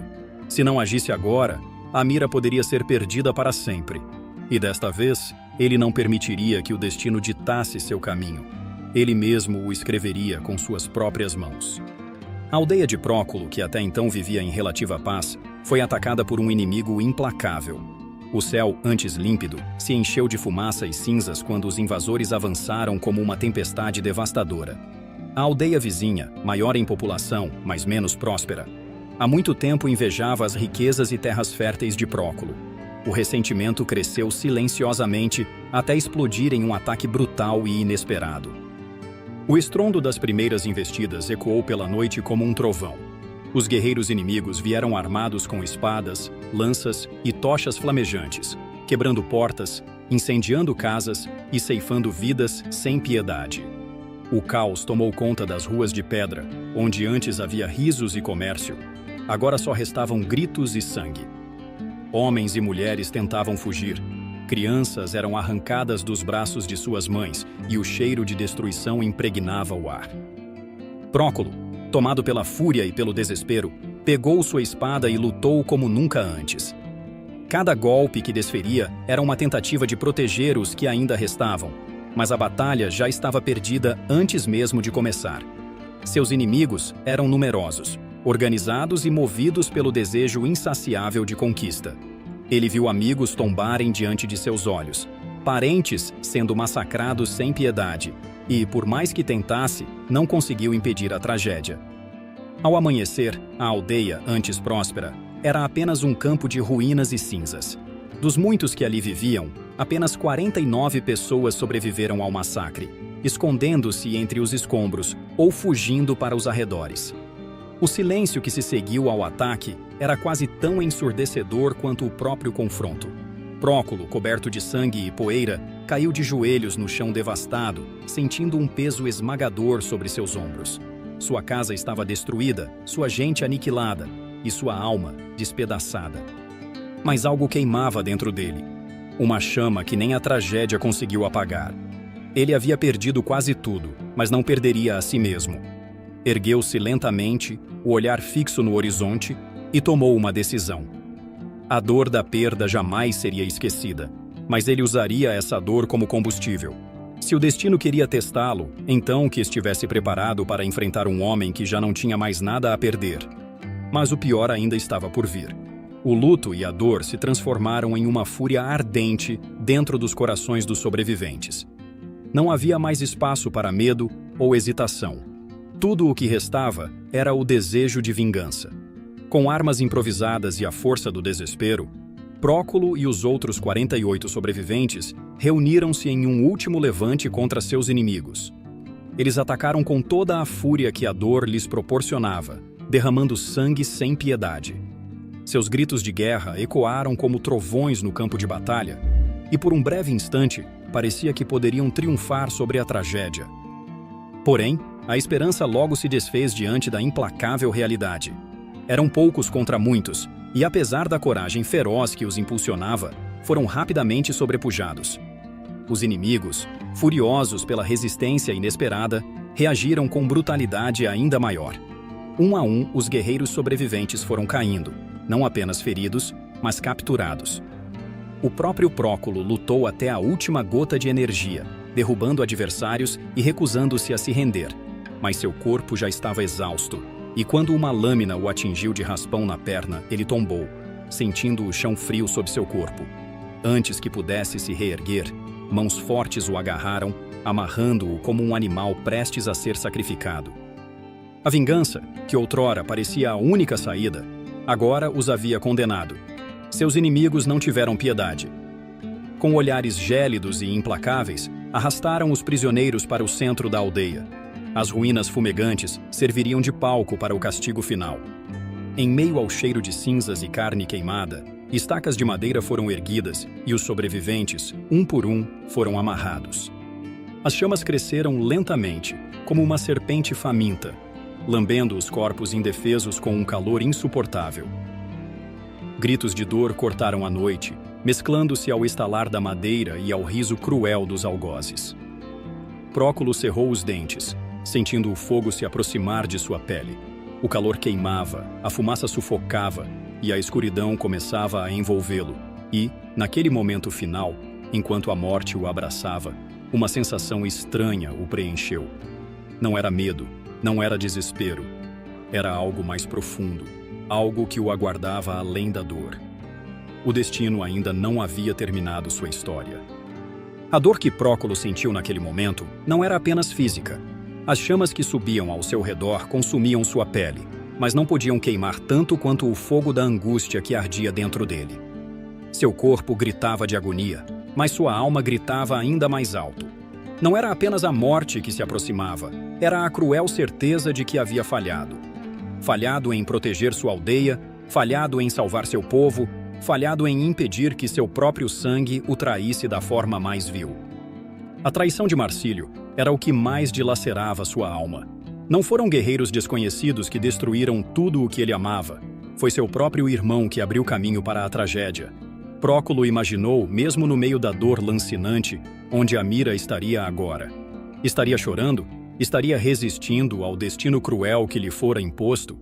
[SPEAKER 2] Se não agisse agora, Amira poderia ser perdida para sempre. E desta vez, ele não permitiria que o destino ditasse seu caminho. Ele mesmo o escreveria com suas próprias mãos. A aldeia de Próculo, que até então vivia em relativa paz, foi atacada por um inimigo implacável. O céu, antes límpido, se encheu de fumaça e cinzas quando os invasores avançaram como uma tempestade devastadora. A aldeia vizinha, maior em população, mas menos próspera, há muito tempo invejava as riquezas e terras férteis de Próculo. O ressentimento cresceu silenciosamente até explodir em um ataque brutal e inesperado. O estrondo das primeiras investidas ecoou pela noite como um trovão. Os guerreiros inimigos vieram armados com espadas, lanças e tochas flamejantes, quebrando portas, incendiando casas e ceifando vidas sem piedade. O caos tomou conta das ruas de pedra, onde antes havia risos e comércio. Agora só restavam gritos e sangue. Homens e mulheres tentavam fugir. Crianças eram arrancadas dos braços de suas mães e o cheiro de destruição impregnava o ar. Próculo, tomado pela fúria e pelo desespero, pegou sua espada e lutou como nunca antes. Cada golpe que desferia era uma tentativa de proteger os que ainda restavam, mas a batalha já estava perdida antes mesmo de começar. Seus inimigos eram numerosos, organizados e movidos pelo desejo insaciável de conquista. Ele viu amigos tombarem diante de seus olhos, parentes sendo massacrados sem piedade, e, por mais que tentasse, não conseguiu impedir a tragédia. Ao amanhecer, a aldeia, antes próspera, era apenas um campo de ruínas e cinzas. Dos muitos que ali viviam, apenas 49 pessoas sobreviveram ao massacre, escondendo-se entre os escombros ou fugindo para os arredores. O silêncio que se seguiu ao ataque era quase tão ensurdecedor quanto o próprio confronto. Próculo, coberto de sangue e poeira, caiu de joelhos no chão devastado, sentindo um peso esmagador sobre seus ombros. Sua casa estava destruída, sua gente aniquilada e sua alma despedaçada. Mas algo queimava dentro dele. Uma chama que nem a tragédia conseguiu apagar. Ele havia perdido quase tudo, mas não perderia a si mesmo. Ergueu-se lentamente, o olhar fixo no horizonte, e tomou uma decisão. A dor da perda jamais seria esquecida, mas ele usaria essa dor como combustível. Se o destino queria testá-lo, então que estivesse preparado para enfrentar um homem que já não tinha mais nada a perder. Mas o pior ainda estava por vir. O luto e a dor se transformaram em uma fúria ardente dentro dos corações dos sobreviventes. Não havia mais espaço para medo ou hesitação. Tudo o que restava era o desejo de vingança. Com armas improvisadas e a força do desespero, Próculo e os outros 48 sobreviventes reuniram-se em um último levante contra seus inimigos. Eles atacaram com toda a fúria que a dor lhes proporcionava, derramando sangue sem piedade. Seus gritos de guerra ecoaram como trovões no campo de batalha, e por um breve instante parecia que poderiam triunfar sobre a tragédia. Porém, a esperança logo se desfez diante da implacável realidade. Eram poucos contra muitos, e apesar da coragem feroz que os impulsionava, foram rapidamente sobrepujados. Os inimigos, furiosos pela resistência inesperada, reagiram com brutalidade ainda maior. Um a um, os guerreiros sobreviventes foram caindo, não apenas feridos, mas capturados. O próprio Próculo lutou até a última gota de energia, derrubando adversários e recusando-se a se render, mas seu corpo já estava exausto, e quando uma lâmina o atingiu de raspão na perna, ele tombou, sentindo o chão frio sob seu corpo. Antes que pudesse se reerguer, mãos fortes o agarraram, amarrando-o como um animal prestes a ser sacrificado. A vingança, que outrora parecia a única saída, agora os havia condenado. Seus inimigos não tiveram piedade. Com olhares gélidos e implacáveis, arrastaram os prisioneiros para o centro da aldeia. As ruínas fumegantes serviriam de palco para o castigo final. Em meio ao cheiro de cinzas e carne queimada, estacas de madeira foram erguidas e os sobreviventes, um por um, foram amarrados. As chamas cresceram lentamente, como uma serpente faminta, lambendo os corpos indefesos com um calor insuportável. Gritos de dor cortaram a noite, mesclando-se ao estalar da madeira e ao riso cruel dos algozes. Próculo cerrou os dentes, sentindo o fogo se aproximar de sua pele. O calor queimava, a fumaça sufocava e a escuridão começava a envolvê-lo. E, naquele momento final, enquanto a morte o abraçava, uma sensação estranha o preencheu. Não era medo, não era desespero. Era algo mais profundo, algo que o aguardava além da dor. O destino ainda não havia terminado sua história. A dor que Próculo sentiu naquele momento não era apenas física. As chamas que subiam ao seu redor consumiam sua pele, mas não podiam queimar tanto quanto o fogo da angústia que ardia dentro dele. Seu corpo gritava de agonia, mas sua alma gritava ainda mais alto. Não era apenas a morte que se aproximava, era a cruel certeza de que havia falhado. Falhado em proteger sua aldeia, falhado em salvar seu povo, falhado em impedir que seu próprio sangue o traísse da forma mais vil. A traição de Marcílio era o que mais dilacerava sua alma. Não foram guerreiros desconhecidos que destruíram tudo o que ele amava. Foi seu próprio irmão que abriu caminho para a tragédia. Próculo imaginou, mesmo no meio da dor lancinante, onde a Mira estaria agora. Estaria chorando? Estaria resistindo ao destino cruel que lhe fora imposto?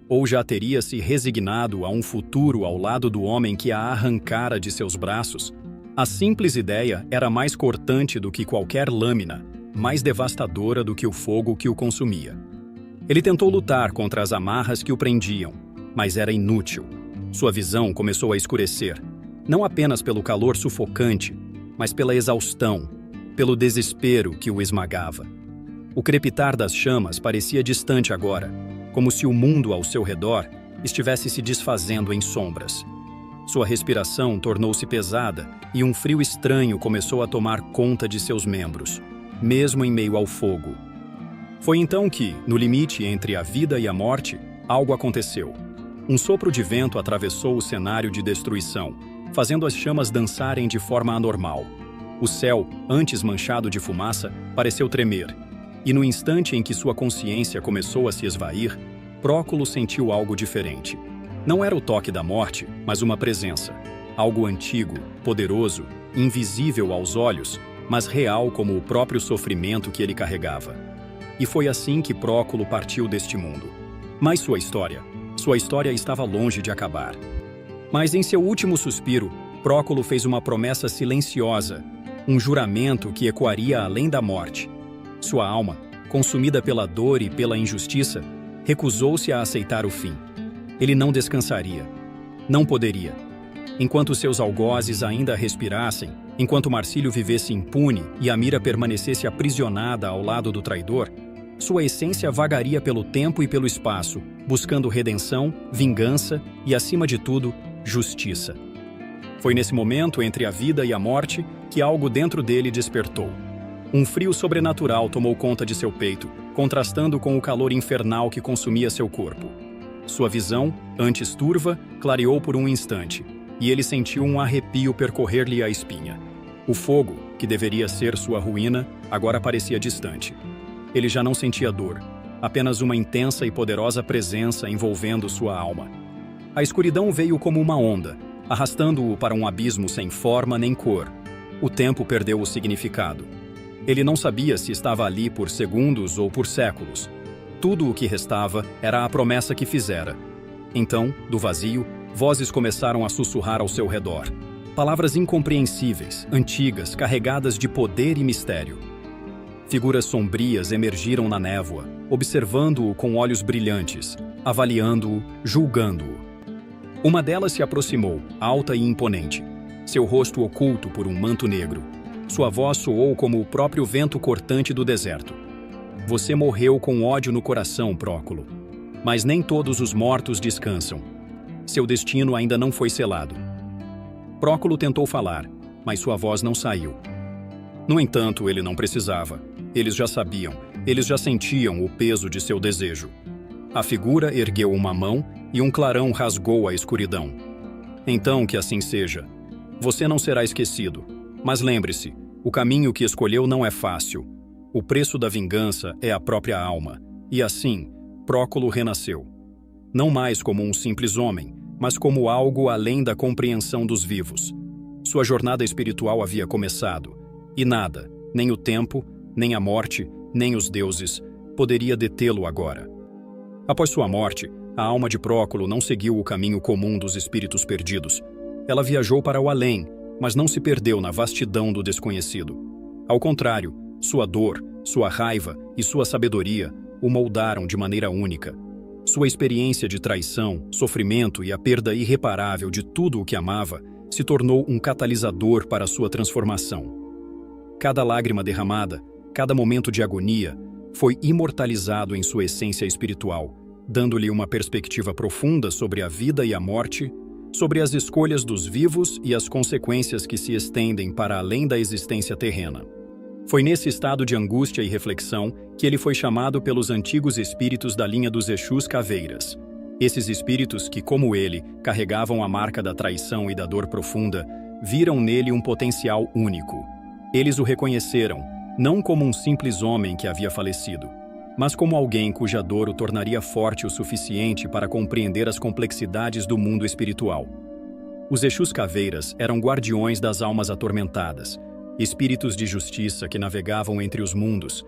[SPEAKER 2] Ou já teria se resignado a um futuro ao lado do homem que a arrancara de seus braços? A simples ideia era mais cortante do que qualquer lâmina, mais devastadora do que o fogo que o consumia. Ele tentou lutar contra as amarras que o prendiam, mas era inútil. Sua visão começou a escurecer, não apenas pelo calor sufocante, mas pela exaustão, pelo desespero que o esmagava. O crepitar das chamas parecia distante agora, como se o mundo ao seu redor estivesse se desfazendo em sombras. Sua respiração tornou-se pesada e um frio estranho começou a tomar conta de seus membros, mesmo em meio ao fogo. Foi então que, no limite entre a vida e a morte, algo aconteceu. Um sopro de vento atravessou o cenário de destruição, fazendo as chamas dançarem de forma anormal. O céu, antes manchado de fumaça, pareceu tremer, e no instante em que sua consciência começou a se esvair, Próculo sentiu algo diferente. Não era o toque da morte, mas uma presença. Algo antigo, poderoso, invisível aos olhos, mas real como o próprio sofrimento que ele carregava. E foi assim que Próculo partiu deste mundo. Mas sua história estava longe de acabar. Mas em seu último suspiro, Próculo fez uma promessa silenciosa, um juramento que ecoaria além da morte. Sua alma, consumida pela dor e pela injustiça, recusou-se a aceitar o fim. Ele não descansaria. Não poderia. Enquanto seus algozes ainda respirassem, enquanto Marcílio vivesse impune e a Mira permanecesse aprisionada ao lado do traidor, sua essência vagaria pelo tempo e pelo espaço, buscando redenção, vingança e, acima de tudo, justiça. Foi nesse momento, entre a vida e a morte, que algo dentro dele despertou. Um frio sobrenatural tomou conta de seu peito, contrastando com o calor infernal que consumia seu corpo. Sua visão, antes turva, clareou por um instante, e ele sentiu um arrepio percorrer-lhe a espinha. O fogo, que deveria ser sua ruína, agora parecia distante. Ele já não sentia dor, apenas uma intensa e poderosa presença envolvendo sua alma. A escuridão veio como uma onda, arrastando-o para um abismo sem forma nem cor. O tempo perdeu o significado. Ele não sabia se estava ali por segundos ou por séculos. Tudo o que restava era a promessa que fizera. Então, do vazio, vozes começaram a sussurrar ao seu redor. Palavras incompreensíveis, antigas, carregadas de poder e mistério. Figuras sombrias emergiram na névoa, observando-o com olhos brilhantes, avaliando-o, julgando-o. Uma delas se aproximou, alta e imponente, seu rosto oculto por um manto negro. Sua voz soou como o próprio vento cortante do deserto. Você morreu com ódio no coração, Próculo. Mas nem todos os mortos descansam. Seu destino ainda não foi selado. Próculo tentou falar, mas sua voz não saiu. No entanto, ele não precisava. Eles já sabiam, eles já sentiam o peso de seu desejo. A figura ergueu uma mão e um clarão rasgou a escuridão. Então que assim seja. Você não será esquecido. Mas lembre-se, o caminho que escolheu não é fácil. O preço da vingança é a própria alma. E assim, Próculo renasceu. Não mais como um simples homem, mas como algo além da compreensão dos vivos. Sua jornada espiritual havia começado, e nada, nem o tempo, nem a morte, nem os deuses, poderia detê-lo agora. Após sua morte, a alma de Próculo não seguiu o caminho comum dos espíritos perdidos. Ela viajou para o além, mas não se perdeu na vastidão do desconhecido. Ao contrário, sua dor, sua raiva e sua sabedoria o moldaram de maneira única. Sua experiência de traição, sofrimento e a perda irreparável de tudo o que amava se tornou um catalisador para sua transformação. Cada lágrima derramada, cada momento de agonia, foi imortalizado em sua essência espiritual, dando-lhe uma perspectiva profunda sobre a vida e a morte, sobre as escolhas dos vivos e as consequências que se estendem para além da existência terrena. Foi nesse estado de angústia e reflexão que ele foi chamado pelos antigos espíritos da linha dos Exus Caveiras. Esses espíritos que, como ele, carregavam a marca da traição e da dor profunda, viram nele um potencial único. Eles o reconheceram, não como um simples homem que havia falecido, mas como alguém cuja dor o tornaria forte o suficiente para compreender as complexidades do mundo espiritual. Os Exus Caveiras eram guardiões das almas atormentadas, espíritos de justiça que navegavam entre os mundos,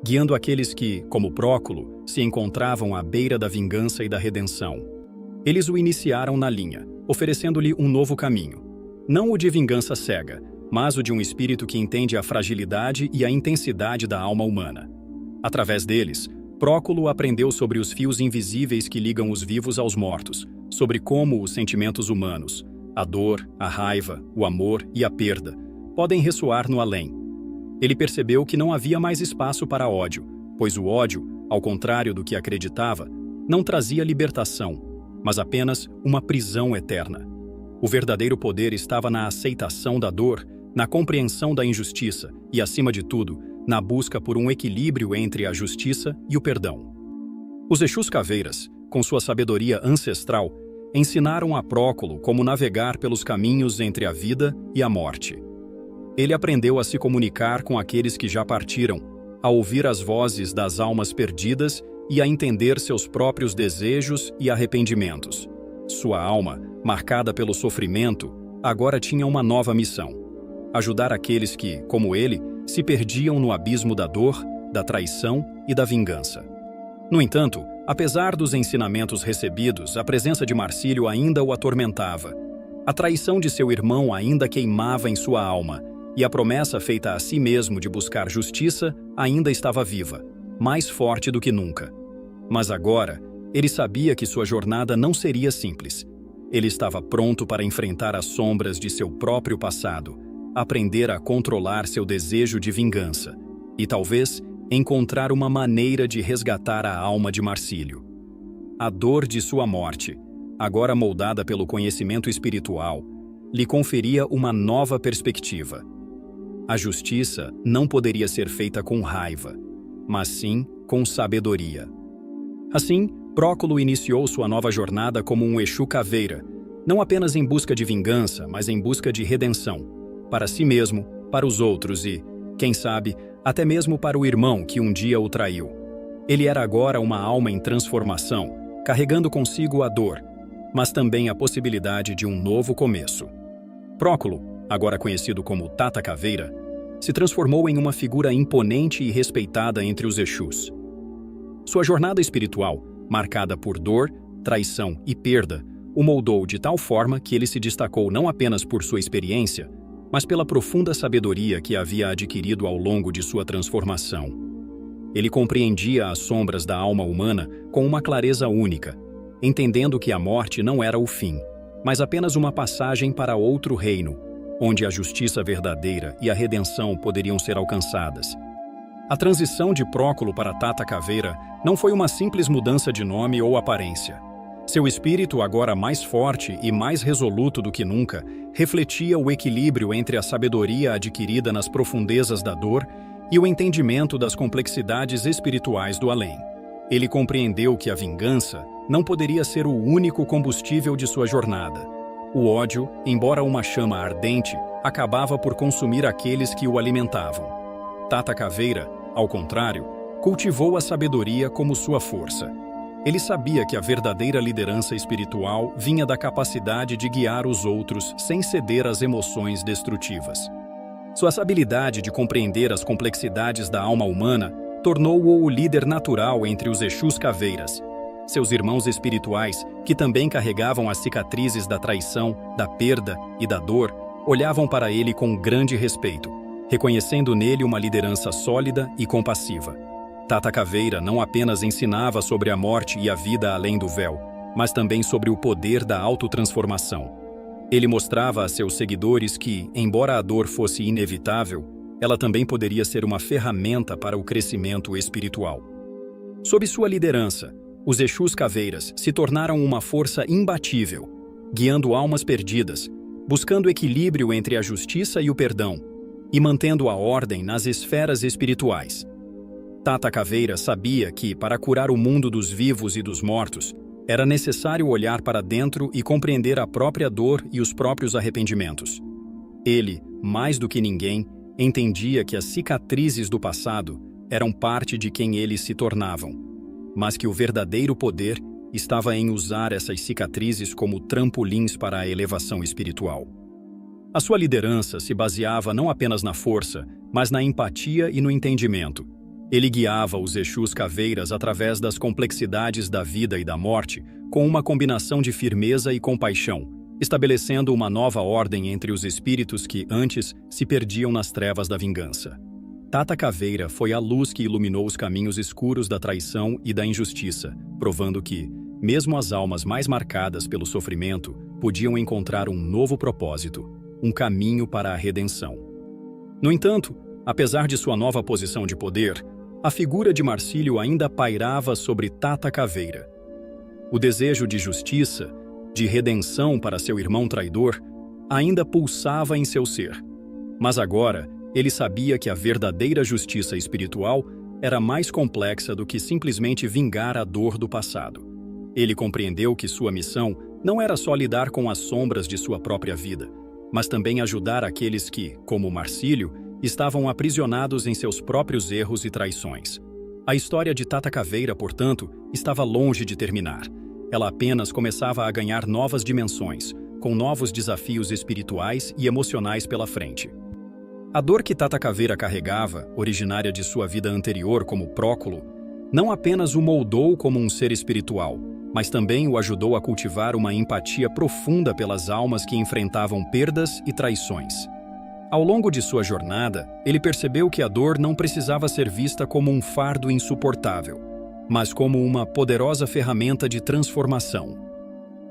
[SPEAKER 2] guiando aqueles que, como Próculo, se encontravam à beira da vingança e da redenção. Eles o iniciaram na linha, oferecendo-lhe um novo caminho. Não o de vingança cega, mas o de um espírito que entende a fragilidade e a intensidade da alma humana. Através deles, Próculo aprendeu sobre os fios invisíveis que ligam os vivos aos mortos, sobre como os sentimentos humanos, a dor, a raiva, o amor e a perda, podem ressoar no além. Ele percebeu que não havia mais espaço para ódio, pois o ódio, ao contrário do que acreditava, não trazia libertação, mas apenas uma prisão eterna. O verdadeiro poder estava na aceitação da dor, na compreensão da injustiça e, acima de tudo, na busca por um equilíbrio entre a justiça e o perdão. Os Exus Caveiras, com sua sabedoria ancestral, ensinaram a Próculo como navegar pelos caminhos entre a vida e a morte. Ele aprendeu a se comunicar com aqueles que já partiram, a ouvir as vozes das almas perdidas e a entender seus próprios desejos e arrependimentos. Sua alma, marcada pelo sofrimento, agora tinha uma nova missão: ajudar aqueles que, como ele, se perdiam no abismo da dor, da traição e da vingança. No entanto, apesar dos ensinamentos recebidos, a presença de Marcílio ainda o atormentava. A traição de seu irmão ainda queimava em sua alma, e a promessa feita a si mesmo de buscar justiça ainda estava viva, mais forte do que nunca. Mas agora, ele sabia que sua jornada não seria simples. Ele estava pronto para enfrentar as sombras de seu próprio passado, aprender a controlar seu desejo de vingança e, talvez, encontrar uma maneira de resgatar a alma de Marcílio. A dor de sua morte, agora moldada pelo conhecimento espiritual, lhe conferia uma nova perspectiva. A justiça não poderia ser feita com raiva, mas sim com sabedoria. Assim, Próculo iniciou sua nova jornada como um Exu Caveira, não apenas em busca de vingança, mas em busca de redenção, para si mesmo, para os outros e, quem sabe, até mesmo para o irmão que um dia o traiu. Ele era agora uma alma em transformação, carregando consigo a dor, mas também a possibilidade de um novo começo. Próculo, agora conhecido como Tata Caveira, se transformou em uma figura imponente e respeitada entre os Exus. Sua jornada espiritual, marcada por dor, traição e perda, o moldou de tal forma que ele se destacou não apenas por sua experiência, mas pela profunda sabedoria que havia adquirido ao longo de sua transformação. Ele compreendia as sombras da alma humana com uma clareza única, entendendo que a morte não era o fim, mas apenas uma passagem para outro reino, onde a justiça verdadeira e a redenção poderiam ser alcançadas. A transição de Próculo para Tata Caveira não foi uma simples mudança de nome ou aparência. Seu espírito, agora mais forte e mais resoluto do que nunca, refletia o equilíbrio entre a sabedoria adquirida nas profundezas da dor e o entendimento das complexidades espirituais do além. Ele compreendeu que a vingança não poderia ser o único combustível de sua jornada. O ódio, embora uma chama ardente, acabava por consumir aqueles que o alimentavam. Tata Caveira, ao contrário, cultivou a sabedoria como sua força. Ele sabia que a verdadeira liderança espiritual vinha da capacidade de guiar os outros sem ceder às emoções destrutivas. Sua habilidade de compreender as complexidades da alma humana tornou-o o líder natural entre os Exus Caveiras. Seus irmãos espirituais, que também carregavam as cicatrizes da traição, da perda e da dor, olhavam para ele com grande respeito, reconhecendo nele uma liderança sólida e compassiva. Tata Caveira não apenas ensinava sobre a morte e a vida além do véu, mas também sobre o poder da autotransformação. Ele mostrava a seus seguidores que, embora a dor fosse inevitável, ela também poderia ser uma ferramenta para o crescimento espiritual. Sob sua liderança, os Exus Caveiras se tornaram uma força imbatível, guiando almas perdidas, buscando equilíbrio entre a justiça e o perdão, e mantendo a ordem nas esferas espirituais. Tata Caveira sabia que, para curar o mundo dos vivos e dos mortos, Era necessário olhar para dentro e compreender a própria dor e os próprios arrependimentos. Ele, mais do que ninguém, entendia que as cicatrizes do passado eram parte de quem eles se tornavam, mas que o verdadeiro poder estava em usar essas cicatrizes como trampolins para a elevação espiritual. A sua liderança se baseava não apenas na força, mas na empatia e no entendimento. Ele guiava os Exus caveiras através das complexidades da vida e da morte, com uma combinação de firmeza e compaixão, estabelecendo uma nova ordem entre os espíritos que, antes, se perdiam nas trevas da vingança. Tata Caveira foi a luz que iluminou os caminhos escuros da traição e da injustiça, provando que, mesmo as almas mais marcadas pelo sofrimento, podiam encontrar um novo propósito, um caminho para a redenção. No entanto, apesar de sua nova posição de poder, a figura de Marcílio ainda pairava sobre Tata Caveira. O desejo de justiça, de redenção para seu irmão traidor, ainda pulsava em seu ser. Mas agora, ele sabia que a verdadeira justiça espiritual era mais complexa do que simplesmente vingar a dor do passado. Ele compreendeu que sua missão não era só lidar com as sombras de sua própria vida, mas também ajudar aqueles que, como Marcílio, estavam aprisionados em seus próprios erros e traições. A história de Tata Caveira, portanto, estava longe de terminar. Ela apenas começava a ganhar novas dimensões, com novos desafios espirituais e emocionais pela frente. A dor que Tata Caveira carregava, originária de sua vida anterior como próculo, não apenas o moldou como um ser espiritual, mas também o ajudou a cultivar uma empatia profunda pelas almas que enfrentavam perdas e traições. Ao longo de sua jornada, ele percebeu que a dor não precisava ser vista como um fardo insuportável, mas como uma poderosa ferramenta de transformação.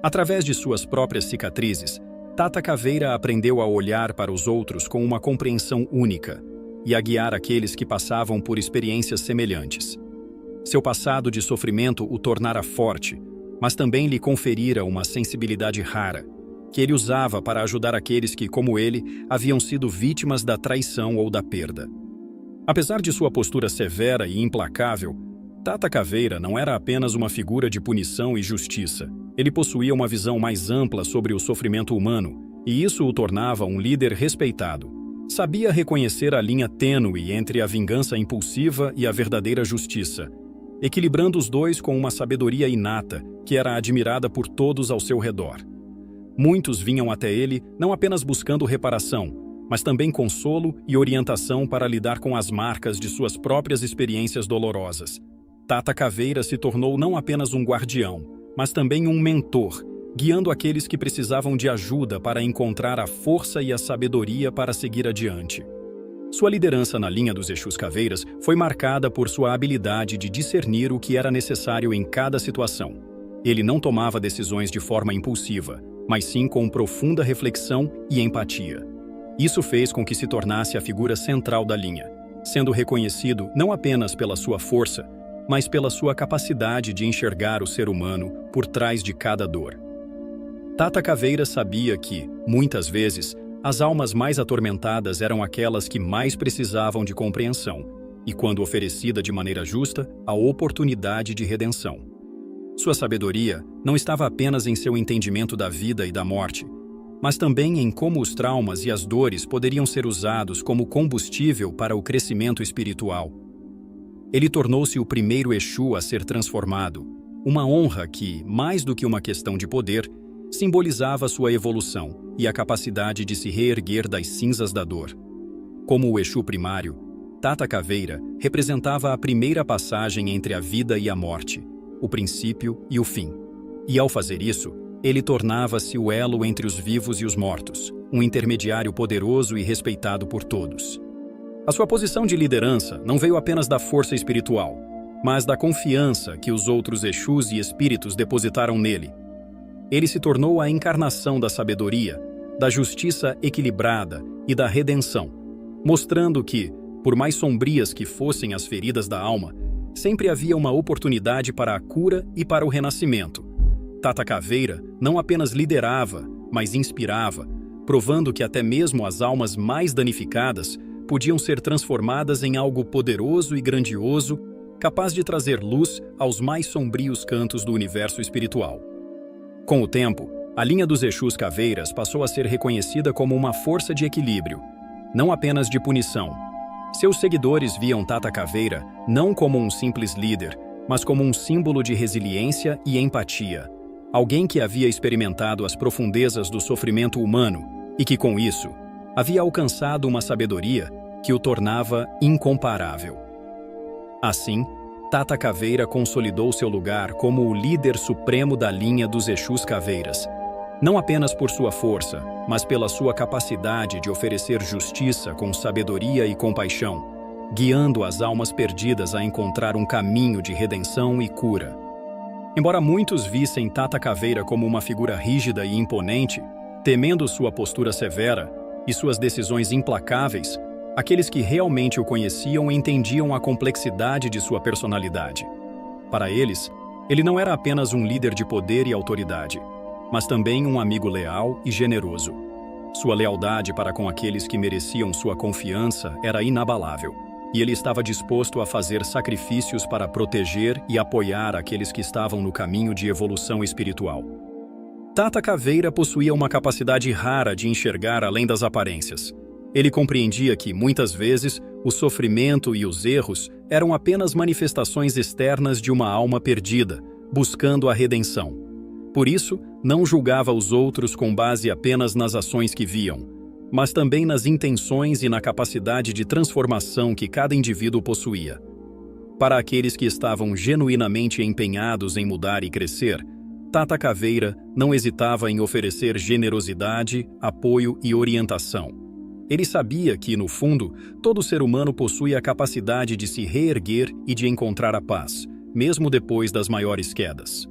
[SPEAKER 2] Através de suas próprias cicatrizes, Tata Caveira aprendeu a olhar para os outros com uma compreensão única e a guiar aqueles que passavam por experiências semelhantes. Seu passado de sofrimento o tornara forte, mas também lhe conferira uma sensibilidade rara, que ele usava para ajudar aqueles que, como ele, haviam sido vítimas da traição ou da perda. Apesar de sua postura severa e implacável, Tata Caveira não era apenas uma figura de punição e justiça. Ele possuía uma visão mais ampla sobre o sofrimento humano, e isso o tornava um líder respeitado. Sabia reconhecer a linha tênue entre a vingança impulsiva e a verdadeira justiça, equilibrando os dois com uma sabedoria inata que era admirada por todos ao seu redor. Muitos vinham até ele não apenas buscando reparação, mas também consolo e orientação para lidar com as marcas de suas próprias experiências dolorosas. Tata Caveira se tornou não apenas um guardião, mas também um mentor, guiando aqueles que precisavam de ajuda para encontrar a força e a sabedoria para seguir adiante. Sua liderança na linha dos Exus Caveiras foi marcada por sua habilidade de discernir o que era necessário em cada situação. Ele não tomava decisões de forma impulsiva, mas sim com profunda reflexão e empatia. Isso fez com que se tornasse a figura central da linha, sendo reconhecido não apenas pela sua força, mas pela sua capacidade de enxergar o ser humano por trás de cada dor. Tata Caveira sabia que, muitas vezes, as almas mais atormentadas eram aquelas que mais precisavam de compreensão e, quando oferecida de maneira justa, a oportunidade de redenção. Sua sabedoria não estava apenas em seu entendimento da vida e da morte, mas também em como os traumas e as dores poderiam ser usados como combustível para o crescimento espiritual. Ele tornou-se o primeiro Exu a ser transformado, uma honra que, mais do que uma questão de poder, simbolizava sua evolução e a capacidade de se reerguer das cinzas da dor. Como o Exu primário, Tata Caveira representava a primeira passagem entre a vida e a morte, o princípio e o fim. E ao fazer isso, ele tornava-se o elo entre os vivos e os mortos, um intermediário poderoso e respeitado por todos. A sua posição de liderança não veio apenas da força espiritual, mas da confiança que os outros Exus e espíritos depositaram nele. Ele se tornou a encarnação da sabedoria, da justiça equilibrada e da redenção, mostrando que, por mais sombrias que fossem as feridas da alma, sempre havia uma oportunidade para a cura e para o renascimento. Tata Caveira não apenas liderava, mas inspirava, provando que até mesmo as almas mais danificadas podiam ser transformadas em algo poderoso e grandioso capaz de trazer luz aos mais sombrios cantos do universo espiritual. Com o tempo, a linha dos Exus Caveiras passou a ser reconhecida como uma força de equilíbrio, não apenas de punição. Seus seguidores viam Tata Caveira não como um simples líder, mas como um símbolo de resiliência e empatia, alguém que havia experimentado as profundezas do sofrimento humano e que, com isso, havia alcançado uma sabedoria que o tornava incomparável. Assim, Tata Caveira consolidou seu lugar como o líder supremo da linha dos Exus Caveiras, não apenas por sua força, mas pela sua capacidade de oferecer justiça com sabedoria e compaixão, guiando as almas perdidas a encontrar um caminho de redenção e cura. Embora muitos vissem Tata Caveira como uma figura rígida e imponente, temendo sua postura severa e suas decisões implacáveis, aqueles que realmente o conheciam entendiam a complexidade de sua personalidade. Para eles, ele não era apenas um líder de poder e autoridade, mas também um amigo leal e generoso. Sua lealdade para com aqueles que mereciam sua confiança era inabalável, e ele estava disposto a fazer sacrifícios para proteger e apoiar aqueles que estavam no caminho de evolução espiritual. Tata Caveira possuía uma capacidade rara de enxergar além das aparências. Ele compreendia que, muitas vezes, o sofrimento e os erros eram apenas manifestações externas de uma alma perdida, buscando a redenção. Por isso, não julgava os outros com base apenas nas ações que viam, mas também nas intenções e na capacidade de transformação que cada indivíduo possuía. Para aqueles que estavam genuinamente empenhados em mudar e crescer, Tata Caveira não hesitava em oferecer generosidade, apoio e orientação. Ele sabia que, no fundo, todo ser humano possui a capacidade de se reerguer e de encontrar a paz, mesmo depois das maiores quedas.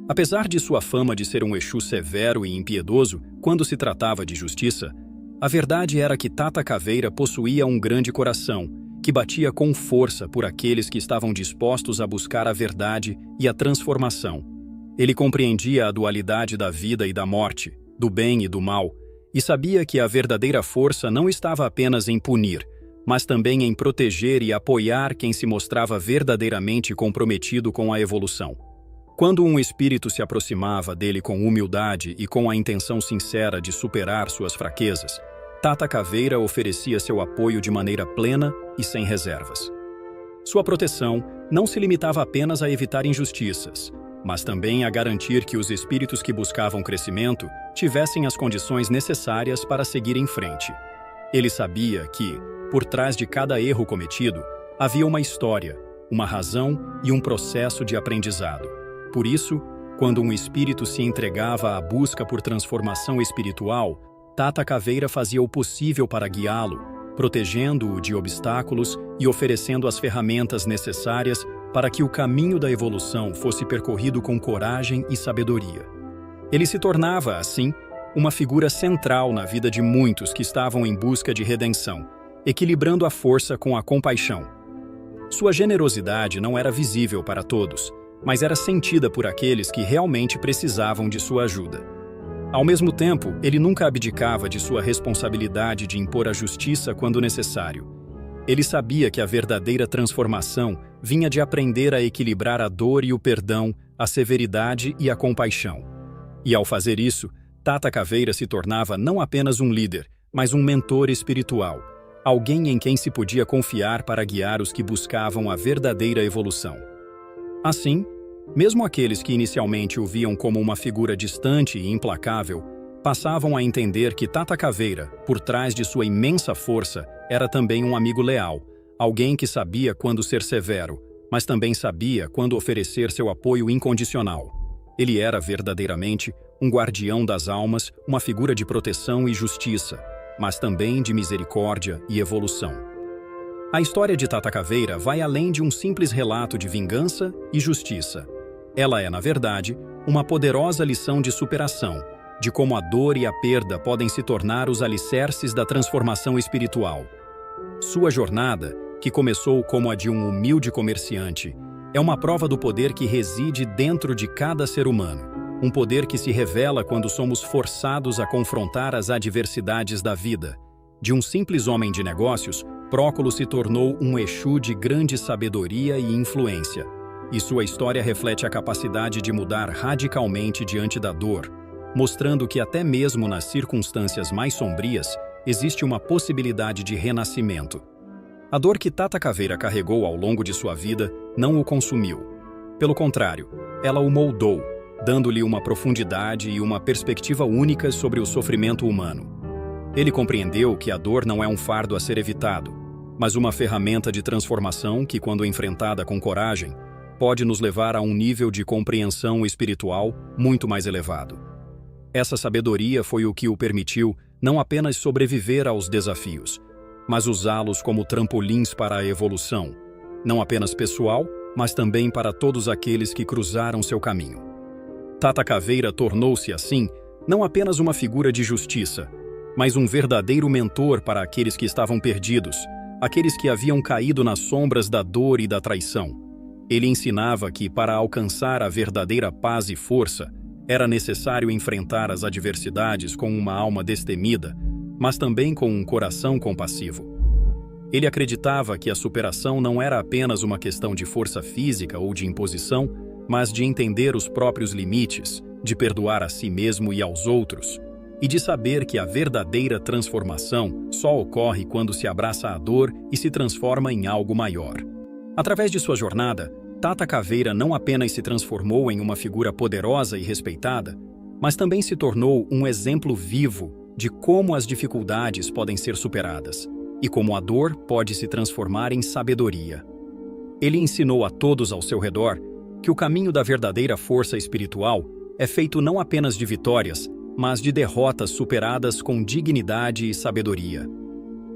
[SPEAKER 2] Apesar de sua fama de ser um Exu severo e impiedoso quando se tratava de justiça, a verdade era que Tata Caveira possuía um grande coração, que batia com força por aqueles que estavam dispostos a buscar a verdade e a transformação. Ele compreendia a dualidade da vida e da morte, do bem e do mal, e sabia que a verdadeira força não estava apenas em punir, mas também em proteger e apoiar quem se mostrava verdadeiramente comprometido com a evolução. Quando um espírito se aproximava dele com humildade e com a intenção sincera de superar suas fraquezas, Tata Caveira oferecia seu apoio de maneira plena e sem reservas. Sua proteção não se limitava apenas a evitar injustiças, mas também a garantir que os espíritos que buscavam crescimento tivessem as condições necessárias para seguir em frente. Ele sabia que, por trás de cada erro cometido, havia uma história, uma razão e um processo de aprendizado. Por isso, quando um espírito se entregava à busca por transformação espiritual, Tata Caveira fazia o possível para guiá-lo, protegendo-o de obstáculos e oferecendo as ferramentas necessárias para que o caminho da evolução fosse percorrido com coragem e sabedoria. Ele se tornava, assim, uma figura central na vida de muitos que estavam em busca de redenção, equilibrando a força com a compaixão. Sua generosidade não era visível para todos, mas era sentida por aqueles que realmente precisavam de sua ajuda. Ao mesmo tempo, ele nunca abdicava de sua responsabilidade de impor a justiça quando necessário. Ele sabia que a verdadeira transformação vinha de aprender a equilibrar a dor e o perdão, a severidade e a compaixão. E ao fazer isso, Tata Caveira se tornava não apenas um líder, mas um mentor espiritual, alguém em quem se podia confiar para guiar os que buscavam a verdadeira evolução. Assim, mesmo aqueles que inicialmente o viam como uma figura distante e implacável, passavam a entender que Tata Caveira, por trás de sua imensa força, era também um amigo leal, alguém que sabia quando ser severo, mas também sabia quando oferecer seu apoio incondicional. Ele era verdadeiramente um guardião das almas, uma figura de proteção e justiça, mas também de misericórdia e evolução. A história de Tata Caveira vai além de um simples relato de vingança e justiça. Ela é, na verdade, uma poderosa lição de superação, de como a dor e a perda podem se tornar os alicerces da transformação espiritual. Sua jornada, que começou como a de um humilde comerciante, é uma prova do poder que reside dentro de cada ser humano, um poder que se revela quando somos forçados a confrontar as adversidades da vida. De um simples homem de negócios, Próculo se tornou um Exu de grande sabedoria e influência, e sua história reflete a capacidade de mudar radicalmente diante da dor, mostrando que até mesmo nas circunstâncias mais sombrias existe uma possibilidade de renascimento. A dor que Tata Caveira carregou ao longo de sua vida não o consumiu. Pelo contrário, ela o moldou, dando-lhe uma profundidade e uma perspectiva únicas sobre o sofrimento humano. Ele compreendeu que a dor não é um fardo a ser evitado, mas uma ferramenta de transformação que, quando enfrentada com coragem, pode nos levar a um nível de compreensão espiritual muito mais elevado. Essa sabedoria foi o que o permitiu não apenas sobreviver aos desafios, mas usá-los como trampolins para a evolução, não apenas pessoal, mas também para todos aqueles que cruzaram seu caminho. Tata Caveira tornou-se, assim, não apenas uma figura de justiça, mas um verdadeiro mentor para aqueles que estavam perdidos, aqueles que haviam caído nas sombras da dor e da traição. Ele ensinava que, para alcançar a verdadeira paz e força, era necessário enfrentar as adversidades com uma alma destemida, mas também com um coração compassivo. Ele acreditava que a superação não era apenas uma questão de força física ou de imposição, mas de entender os próprios limites, de perdoar a si mesmo e aos outros, e de saber que a verdadeira transformação só ocorre quando se abraça a dor e se transforma em algo maior. Através de sua jornada, Tata Caveira não apenas se transformou em uma figura poderosa e respeitada, mas também se tornou um exemplo vivo de como as dificuldades podem ser superadas e como a dor pode se transformar em sabedoria. Ele ensinou a todos ao seu redor que o caminho da verdadeira força espiritual é feito não apenas de vitórias, mas de derrotas superadas com dignidade e sabedoria.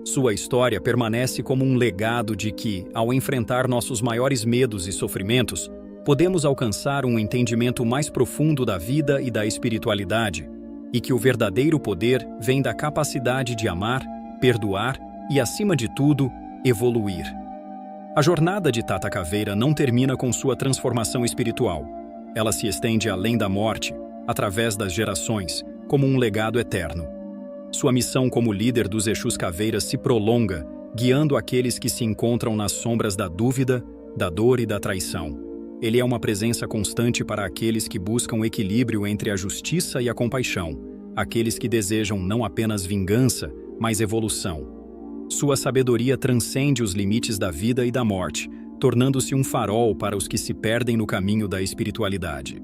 [SPEAKER 2] Sua história permanece como um legado de que, ao enfrentar nossos maiores medos e sofrimentos, podemos alcançar um entendimento mais profundo da vida e da espiritualidade, e que o verdadeiro poder vem da capacidade de amar, perdoar e, acima de tudo, evoluir. A jornada de Tata Caveira não termina com sua transformação espiritual. Ela se estende além da morte, através das gerações, como um legado eterno. Sua missão como líder dos Exus Caveiras se prolonga, guiando aqueles que se encontram nas sombras da dúvida, da dor e da traição. Ele é uma presença constante para aqueles que buscam equilíbrio entre a justiça e a compaixão, aqueles que desejam não apenas vingança, mas evolução. Sua sabedoria transcende os limites da vida e da morte, tornando-se um farol para os que se perdem no caminho da espiritualidade.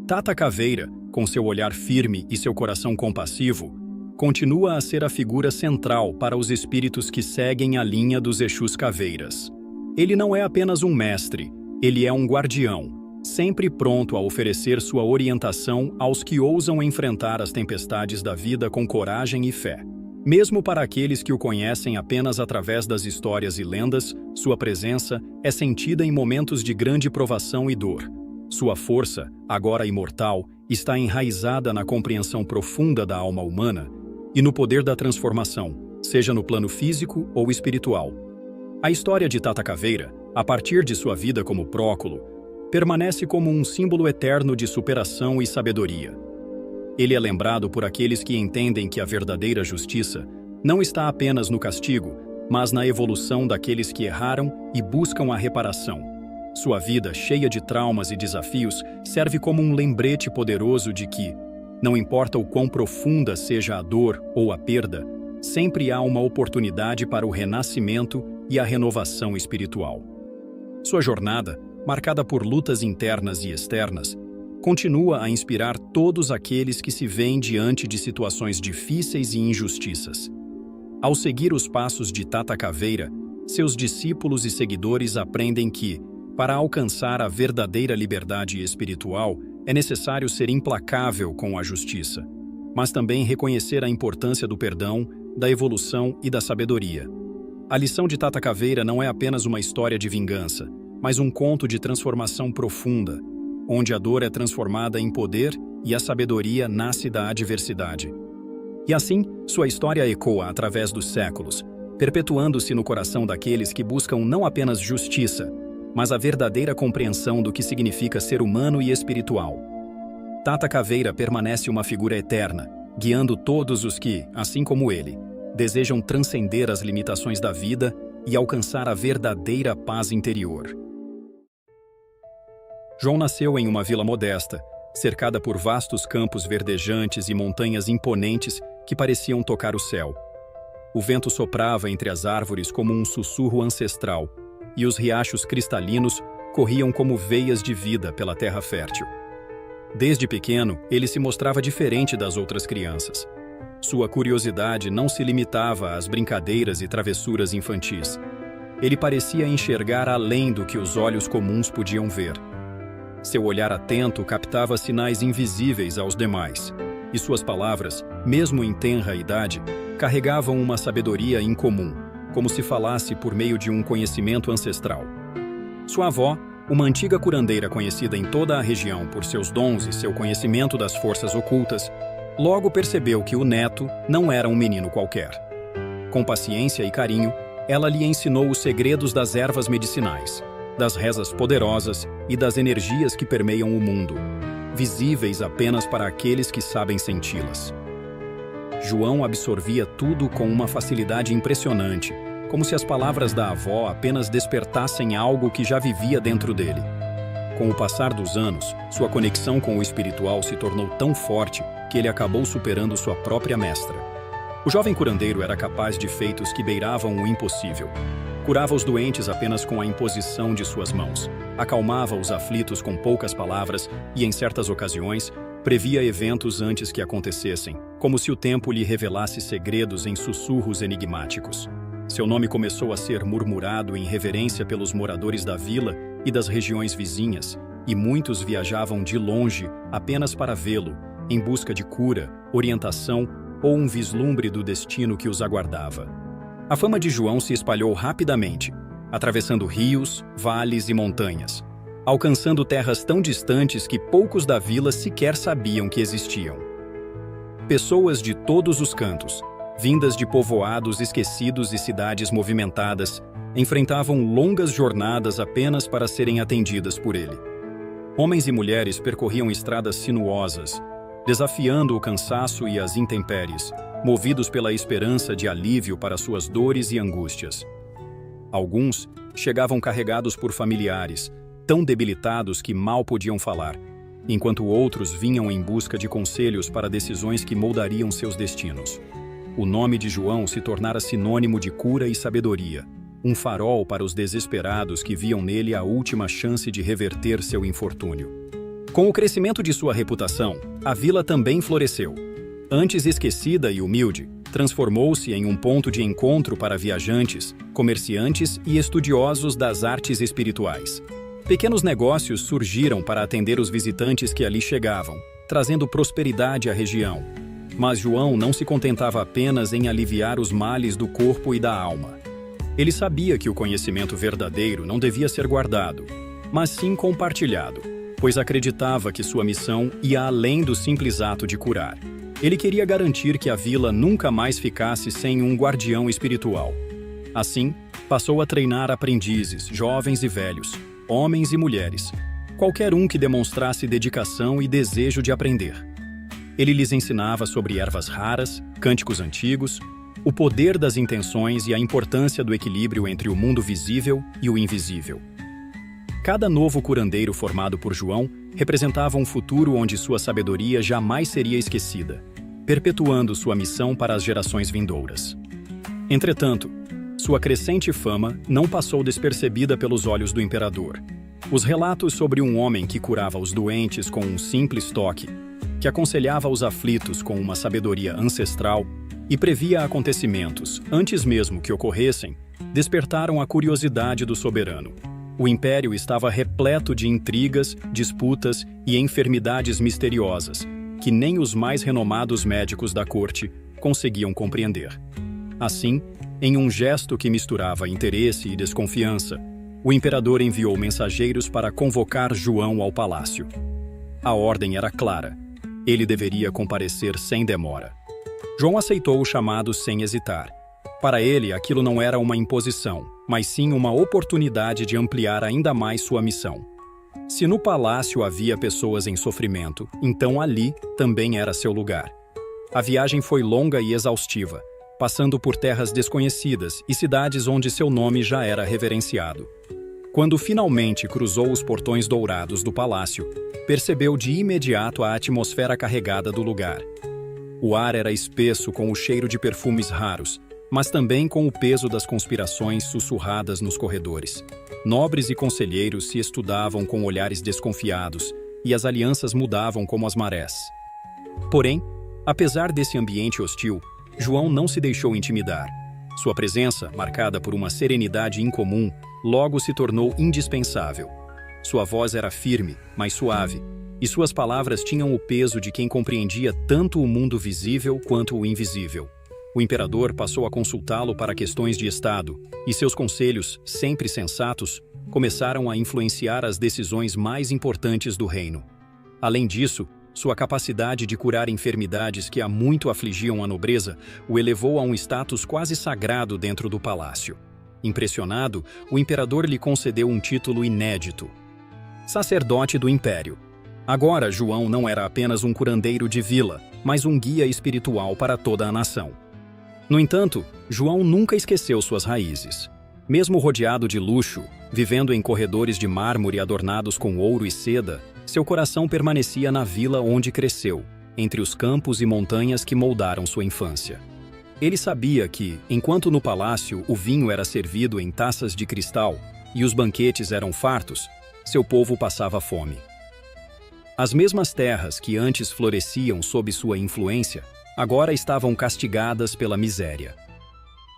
[SPEAKER 2] Tata Caveira, com seu olhar firme e seu coração compassivo, continua a ser a figura central para os espíritos que seguem a linha dos Exus Caveiras. Ele não é apenas um mestre, ele é um guardião, sempre pronto a oferecer sua orientação aos que ousam enfrentar as tempestades da vida com coragem e fé. Mesmo para aqueles que o conhecem apenas através das histórias e lendas, sua presença é sentida em momentos de grande provação e dor. Sua força, agora imortal, está enraizada na compreensão profunda da alma humana e no poder da transformação, seja no plano físico ou espiritual. A história de Tata Caveira, a partir de sua vida como Próculo, permanece como um símbolo eterno de superação e sabedoria. Ele é lembrado por aqueles que entendem que a verdadeira justiça não está apenas no castigo, mas na evolução daqueles que erraram e buscam a reparação. Sua vida, cheia de traumas e desafios, serve como um lembrete poderoso de que, não importa o quão profunda seja a dor ou a perda, sempre há uma oportunidade para o renascimento e a renovação espiritual. Sua jornada, marcada por lutas internas e externas, continua a inspirar todos aqueles que se veem diante de situações difíceis e injustiças. Ao seguir os passos de Tata Caveira, seus discípulos e seguidores aprendem que, para alcançar a verdadeira liberdade espiritual, é necessário ser implacável com a justiça, mas também reconhecer a importância do perdão, da evolução e da sabedoria. A lição de Tata Caveira não é apenas uma história de vingança, mas um conto de transformação profunda, onde a dor é transformada em poder e a sabedoria nasce da adversidade. E assim, sua história ecoa através dos séculos, perpetuando-se no coração daqueles que buscam não apenas justiça, mas a verdadeira compreensão do que significa ser humano e espiritual. Tata Caveira permanece uma figura eterna, guiando todos os que, assim como ele, desejam transcender as limitações da vida e alcançar a verdadeira paz interior. João nasceu em uma vila modesta, cercada por vastos campos verdejantes e montanhas imponentes que pareciam tocar o céu. O vento soprava entre as árvores como um sussurro ancestral, e os riachos cristalinos corriam como veias de vida pela terra fértil. Desde pequeno, ele se mostrava diferente das outras crianças. Sua curiosidade não se limitava às brincadeiras e travessuras infantis. Ele parecia enxergar além do que os olhos comuns podiam ver. Seu olhar atento captava sinais invisíveis aos demais, e suas palavras, mesmo em tenra idade, carregavam uma sabedoria incomum, como se falasse por meio de um conhecimento ancestral. Sua avó, uma antiga curandeira conhecida em toda a região por seus dons e seu conhecimento das forças ocultas, logo percebeu que o neto não era um menino qualquer. Com paciência e carinho, ela lhe ensinou os segredos das ervas medicinais, das rezas poderosas e das energias que permeiam o mundo, visíveis apenas para aqueles que sabem senti-las. João absorvia tudo com uma facilidade impressionante, como se as palavras da avó apenas despertassem algo que já vivia dentro dele. Com o passar dos anos, sua conexão com o espiritual se tornou tão forte que ele acabou superando sua própria mestra. O jovem curandeiro era capaz de feitos que beiravam o impossível. Curava os doentes apenas com a imposição de suas mãos, acalmava os aflitos com poucas palavras e, em certas ocasiões, previa eventos antes que acontecessem, como se o tempo lhe revelasse segredos em sussurros enigmáticos. Seu nome começou a ser murmurado em reverência pelos moradores da vila e das regiões vizinhas, e muitos viajavam de longe apenas para vê-lo, em busca de cura, orientação ou um vislumbre do destino que os aguardava. A fama de João se espalhou rapidamente, atravessando rios, vales e montanhas, alcançando terras tão distantes que poucos da vila sequer sabiam que existiam. Pessoas de todos os cantos, vindas de povoados esquecidos e cidades movimentadas, enfrentavam longas jornadas apenas para serem atendidas por ele. Homens e mulheres percorriam estradas sinuosas, desafiando o cansaço e as intempéries, movidos pela esperança de alívio para suas dores e angústias. Alguns chegavam carregados por familiares, tão debilitados que mal podiam falar, enquanto outros vinham em busca de conselhos para decisões que moldariam seus destinos. O nome de João se tornara sinônimo de cura e sabedoria, um farol para os desesperados que viam nele a última chance de reverter seu infortúnio. Com o crescimento de sua reputação, a vila também floresceu. Antes esquecida e humilde, transformou-se em um ponto de encontro para viajantes, comerciantes e estudiosos das artes espirituais. Pequenos negócios surgiram para atender os visitantes que ali chegavam, trazendo prosperidade à região. Mas João não se contentava apenas em aliviar os males do corpo e da alma. Ele sabia que o conhecimento verdadeiro não devia ser guardado, mas sim compartilhado, pois acreditava que sua missão ia além do simples ato de curar. Ele queria garantir que a vila nunca mais ficasse sem um guardião espiritual. Assim, passou a treinar aprendizes, jovens e velhos, homens e mulheres, qualquer um que demonstrasse dedicação e desejo de aprender. Ele lhes ensinava sobre ervas raras, cânticos antigos, o poder das intenções e a importância do equilíbrio entre o mundo visível e o invisível. Cada novo curandeiro formado por João representava um futuro onde sua sabedoria jamais seria esquecida, perpetuando sua missão para as gerações vindouras. Entretanto, sua crescente fama não passou despercebida pelos olhos do imperador. Os relatos sobre um homem que curava os doentes com um simples toque, que aconselhava os aflitos com uma sabedoria ancestral e previa acontecimentos antes mesmo que ocorressem, despertaram a curiosidade do soberano. O império estava repleto de intrigas, disputas e enfermidades misteriosas, que nem os mais renomados médicos da corte conseguiam compreender. Assim, em um gesto que misturava interesse e desconfiança, o imperador enviou mensageiros para convocar João ao palácio. A ordem era clara: ele deveria comparecer sem demora. João aceitou o chamado sem hesitar. Para ele, aquilo não era uma imposição, mas sim uma oportunidade de ampliar ainda mais sua missão. Se no palácio havia pessoas em sofrimento, então ali também era seu lugar. A viagem foi longa e exaustiva, passando por terras desconhecidas e cidades onde seu nome já era reverenciado. Quando finalmente cruzou os portões dourados do palácio, percebeu de imediato a atmosfera carregada do lugar. O ar era espesso com o cheiro de perfumes raros, mas também com o peso das conspirações sussurradas nos corredores. Nobres e conselheiros se estudavam com olhares desconfiados, e as alianças mudavam como as marés. Porém, apesar desse ambiente hostil, João não se deixou intimidar. Sua presença, marcada por uma serenidade incomum, logo se tornou indispensável. Sua voz era firme, mas suave, e suas palavras tinham o peso de quem compreendia tanto o mundo visível quanto o invisível. O imperador passou a consultá-lo para questões de Estado, e seus conselhos, sempre sensatos, começaram a influenciar as decisões mais importantes do reino. Além disso, sua capacidade de curar enfermidades que há muito afligiam a nobreza o elevou a um status quase sagrado dentro do palácio. Impressionado, o imperador lhe concedeu um título inédito: sacerdote do império. Agora, João não era apenas um curandeiro de vila, mas um guia espiritual para toda a nação. No entanto, João nunca esqueceu suas raízes. Mesmo rodeado de luxo, vivendo em corredores de mármore adornados com ouro e seda, seu coração permanecia na vila onde cresceu, entre os campos e montanhas que moldaram sua infância. Ele sabia que, enquanto no palácio o vinho era servido em taças de cristal e os banquetes eram fartos, seu povo passava fome. As mesmas terras que antes floresciam sob sua influência, agora estavam castigadas pela miséria.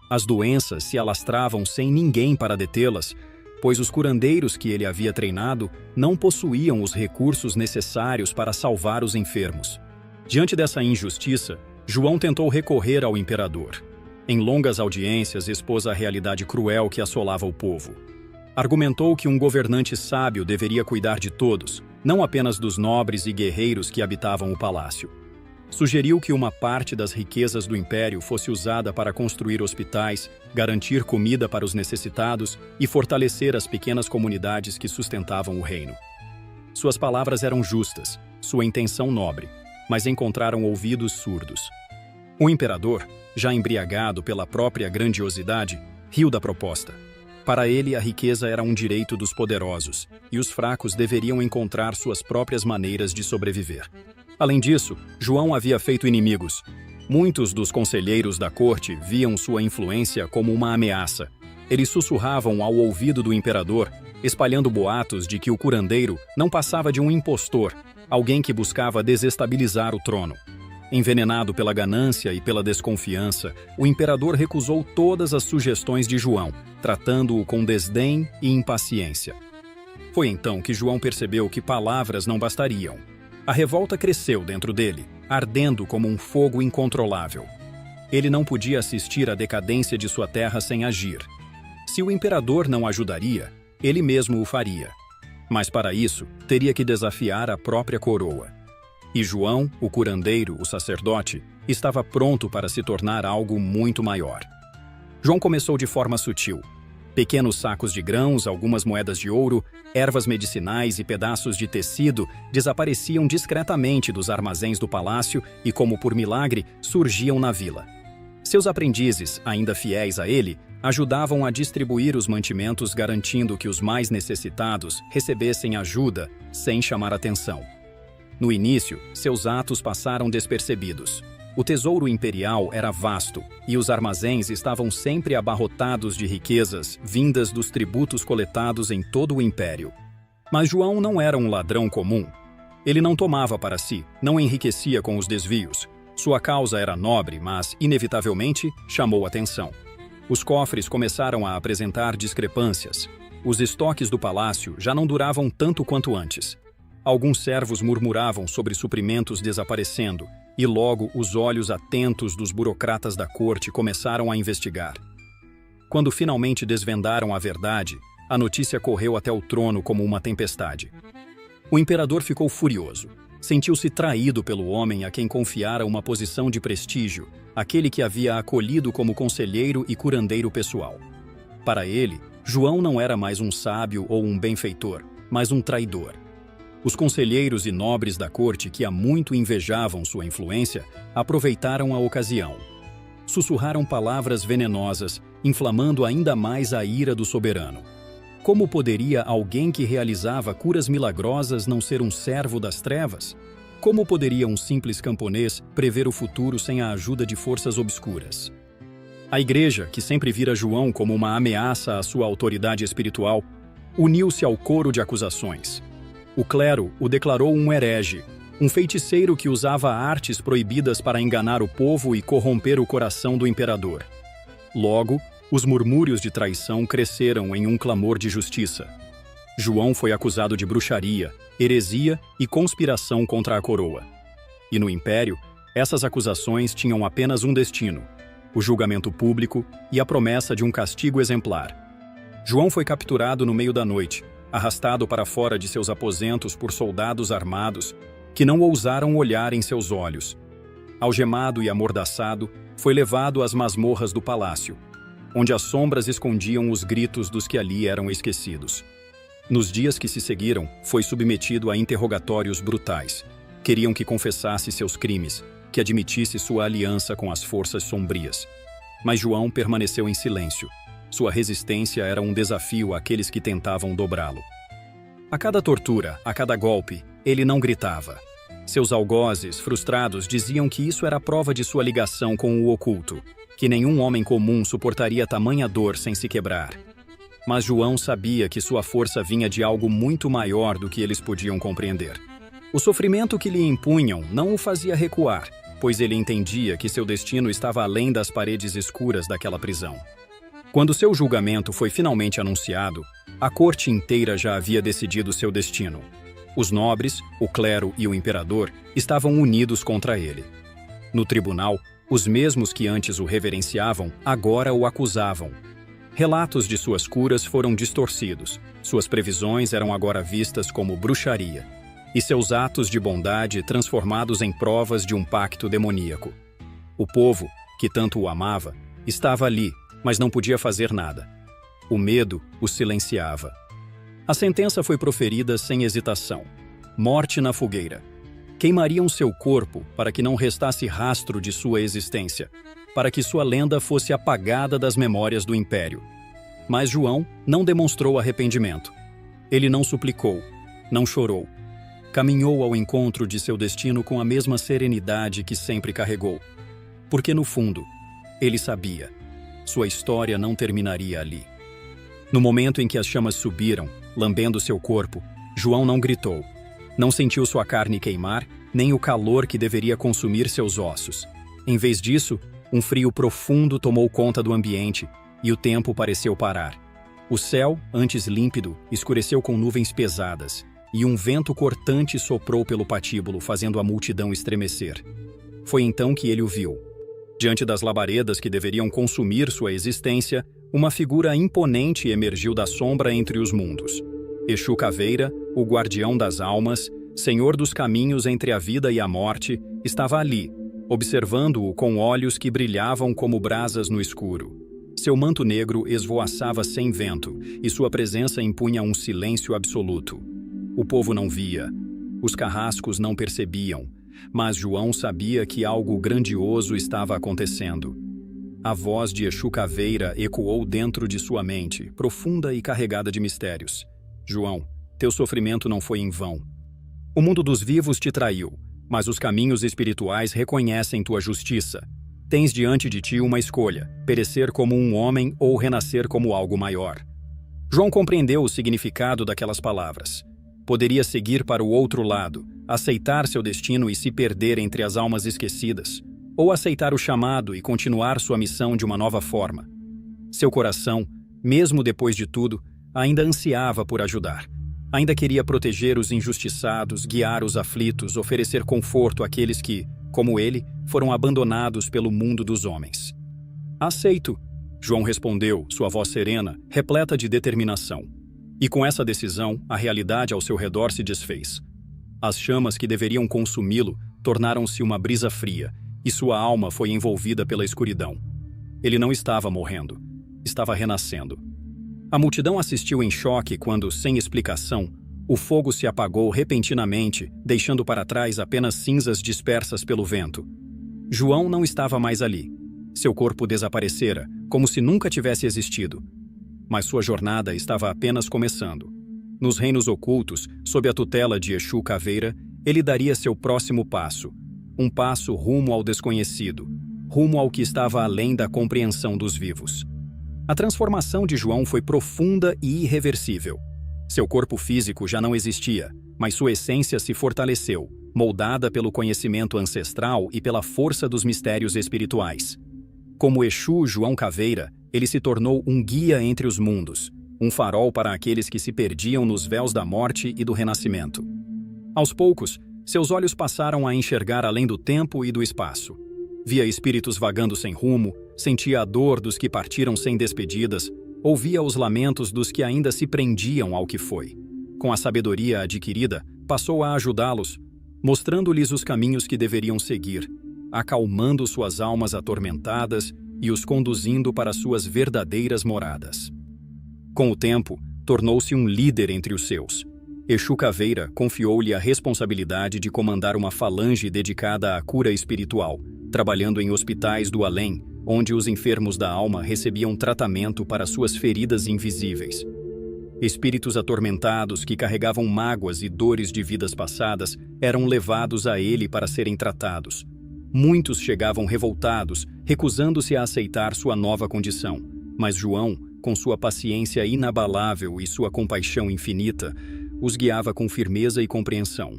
[SPEAKER 2] As doenças se alastravam sem ninguém para detê-las, pois os curandeiros que ele havia treinado não possuíam os recursos necessários para salvar os enfermos. Diante dessa injustiça, João tentou recorrer ao imperador. Em longas audiências, expôs a realidade cruel que assolava o povo. Argumentou que um governante sábio deveria cuidar de todos, não apenas dos nobres e guerreiros que habitavam o palácio. Sugeriu que uma parte das riquezas do império fosse usada para construir hospitais, garantir comida para os necessitados e fortalecer as pequenas comunidades que sustentavam o reino. Suas palavras eram justas, sua intenção nobre, mas encontraram ouvidos surdos. O imperador, já embriagado pela própria grandiosidade, riu da proposta. Para ele, a riqueza era um direito dos poderosos, e os fracos deveriam encontrar suas próprias maneiras de sobreviver. Além disso, João havia feito inimigos. Muitos dos conselheiros da corte viam sua influência como uma ameaça. Eles sussurravam ao ouvido do imperador, espalhando boatos de que o curandeiro não passava de um impostor, alguém que buscava desestabilizar o trono. Envenenado pela ganância e pela desconfiança, o imperador recusou todas as sugestões de João, tratando-o com desdém e impaciência. Foi então que João percebeu que palavras não bastariam. A revolta cresceu dentro dele, ardendo como um fogo incontrolável. Ele não podia assistir à decadência de sua terra sem agir. Se o imperador não ajudaria, ele mesmo o faria. Mas para isso, teria que desafiar a própria coroa. E João, o curandeiro, o sacerdote, estava pronto para se tornar algo muito maior. João começou de forma sutil. Pequenos sacos de grãos, algumas moedas de ouro, ervas medicinais e pedaços de tecido desapareciam discretamente dos armazéns do palácio e, como por milagre, surgiam na vila. Seus aprendizes, ainda fiéis a ele, ajudavam a distribuir os mantimentos, garantindo que os mais necessitados recebessem ajuda sem chamar atenção. No início, seus atos passaram despercebidos. O tesouro imperial era vasto, e os armazéns estavam sempre abarrotados de riquezas vindas dos tributos coletados em todo o império. Mas João não era um ladrão comum. Ele não tomava para si, não enriquecia com os desvios. Sua causa era nobre, mas, inevitavelmente, chamou atenção. Os cofres começaram a apresentar discrepâncias. Os estoques do palácio já não duravam tanto quanto antes. Alguns servos murmuravam sobre suprimentos desaparecendo, e logo os olhos atentos dos burocratas da corte começaram a investigar. Quando finalmente desvendaram a verdade, a notícia correu até o trono como uma tempestade. O imperador ficou furioso. Sentiu-se traído pelo homem a quem confiara uma posição de prestígio, aquele que havia acolhido como conselheiro e curandeiro pessoal. Para ele, João não era mais um sábio ou um benfeitor, mas um traidor. Os conselheiros e nobres da corte, que há muito invejavam sua influência, aproveitaram a ocasião. sussurraram palavras venenosas, inflamando ainda mais a ira do soberano. Como poderia alguém que realizava curas milagrosas não ser um servo das trevas? Como poderia um simples camponês prever o futuro sem a ajuda de forças obscuras? A igreja, que sempre vira João como uma ameaça à sua autoridade espiritual, uniu-se ao coro de acusações. O clero o declarou um herege, um feiticeiro que usava artes proibidas para enganar o povo e corromper o coração do imperador. Logo, os murmúrios de traição cresceram em um clamor de justiça. João foi acusado de bruxaria, heresia e conspiração contra a coroa. E no império, essas acusações tinham apenas um destino: o julgamento público e a promessa de um castigo exemplar. João foi capturado no meio da noite, arrastado para fora de seus aposentos por soldados armados que não ousaram olhar em seus olhos. Algemado e amordaçado, foi levado às masmorras do palácio, onde as sombras escondiam os gritos dos que ali eram esquecidos. Nos dias que se seguiram, foi submetido a interrogatórios brutais. Queriam que confessasse seus crimes, que admitisse sua aliança com as forças sombrias. Mas João permaneceu em silêncio. Sua resistência era um desafio àqueles que tentavam dobrá-lo. A cada tortura, a cada golpe, ele não gritava. Seus algozes, frustrados, diziam que isso era prova de sua ligação com o oculto, que nenhum homem comum suportaria tamanha dor sem se quebrar. Mas João sabia que sua força vinha de algo muito maior do que eles podiam compreender. O sofrimento que lhe impunham não o fazia recuar, pois ele entendia que seu destino estava além das paredes escuras daquela prisão. Quando seu julgamento foi finalmente anunciado, a corte inteira já havia decidido seu destino. Os nobres, o clero e o imperador estavam unidos contra ele. No tribunal, os mesmos que antes o reverenciavam, agora o acusavam. Relatos de suas curas foram distorcidos, suas previsões eram agora vistas como bruxaria, e seus atos de bondade transformados em provas de um pacto demoníaco. O povo, que tanto o amava, estava ali, mas não podia fazer nada. O medo o silenciava. A sentença foi proferida sem hesitação: morte na fogueira. Queimariam seu corpo para que não restasse rastro de sua existência, para que sua lenda fosse apagada das memórias do império. Mas João não demonstrou arrependimento. Ele não suplicou, não chorou. Caminhou ao encontro de seu destino com a mesma serenidade que sempre carregou. Porque, no fundo, ele sabia, sua história não terminaria ali. No momento em que as chamas subiram, lambendo seu corpo, João não gritou. Não sentiu sua carne queimar, nem o calor que deveria consumir seus ossos. Em vez disso, um frio profundo tomou conta do ambiente e o tempo pareceu parar. O céu, antes límpido, escureceu com nuvens pesadas e um vento cortante soprou pelo patíbulo, fazendo a multidão estremecer. Foi então que ele o viu. Diante das labaredas que deveriam consumir sua existência, uma figura imponente emergiu da sombra entre os mundos. Exu Caveira, o guardião das almas, senhor dos caminhos entre a vida e a morte, estava ali, observando-o com olhos que brilhavam como brasas no escuro. Seu manto negro esvoaçava sem vento, e sua presença impunha um silêncio absoluto. O povo não via, os carrascos não percebiam, mas João sabia que algo grandioso estava acontecendo. A voz de Exu Caveira ecoou dentro de sua mente, profunda e carregada de mistérios. João, teu sofrimento não foi em vão. O mundo dos vivos te traiu, mas os caminhos espirituais reconhecem tua justiça. Tens diante de ti uma escolha: perecer como um homem ou renascer como algo maior. João compreendeu o significado daquelas palavras. Poderia seguir para o outro lado, aceitar seu destino e se perder entre as almas esquecidas, ou aceitar o chamado e continuar sua missão de uma nova forma. Seu coração, mesmo depois de tudo, ainda ansiava por ajudar. Ainda queria proteger os injustiçados, guiar os aflitos, oferecer conforto àqueles que, como ele, foram abandonados pelo mundo dos homens. Aceito, João respondeu, sua voz serena, repleta de determinação. E com essa decisão, a realidade ao seu redor se desfez. As chamas que deveriam consumi-lo tornaram-se uma brisa fria, e sua alma foi envolvida pela escuridão. Ele não estava morrendo, estava renascendo. A multidão assistiu em choque quando, sem explicação, o fogo se apagou repentinamente, deixando para trás apenas cinzas dispersas pelo vento. João não estava mais ali. Seu corpo desaparecera, como se nunca tivesse existido. Mas sua jornada estava apenas começando. Nos reinos ocultos, sob a tutela de Exu Caveira, ele daria seu próximo passo. Um passo rumo ao desconhecido, rumo ao que estava além da compreensão dos vivos. A transformação de João foi profunda e irreversível. Seu corpo físico já não existia, mas sua essência se fortaleceu, moldada pelo conhecimento ancestral e pela força dos mistérios espirituais. Como Exu João Caveira, ele se tornou um guia entre os mundos, um farol para aqueles que se perdiam nos véus da morte e do renascimento. Aos poucos, seus olhos passaram a enxergar além do tempo e do espaço. Via espíritos vagando sem rumo, sentia a dor dos que partiram sem despedidas, ouvia os lamentos dos que ainda se prendiam ao que foi. Com a sabedoria adquirida, passou a ajudá-los, mostrando-lhes os caminhos que deveriam seguir, acalmando suas almas atormentadas e os conduzindo para suas verdadeiras moradas. Com o tempo, tornou-se um líder entre os seus. Exu Caveira confiou-lhe a responsabilidade de comandar uma falange dedicada à cura espiritual, trabalhando em hospitais do além, onde os enfermos da alma recebiam tratamento para suas feridas invisíveis. Espíritos atormentados que carregavam mágoas e dores de vidas passadas eram levados a ele para serem tratados. Muitos chegavam revoltados, recusando-se a aceitar sua nova condição, mas João, com sua paciência inabalável e sua compaixão infinita, os guiava com firmeza e compreensão.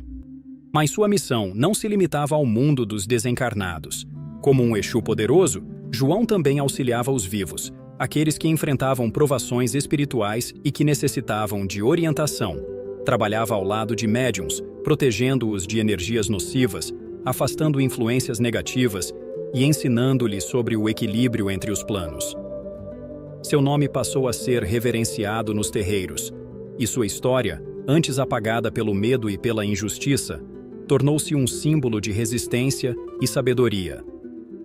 [SPEAKER 2] Mas sua missão não se limitava ao mundo dos desencarnados. Como um Exu poderoso, João também auxiliava os vivos, aqueles que enfrentavam provações espirituais e que necessitavam de orientação. Trabalhava ao lado de médiuns, protegendo-os de energias nocivas, afastando influências negativas e ensinando-lhes sobre o equilíbrio entre os planos. Seu nome passou a ser reverenciado nos terreiros, e sua história, antes apagada pelo medo e pela injustiça, tornou-se um símbolo de resistência e sabedoria.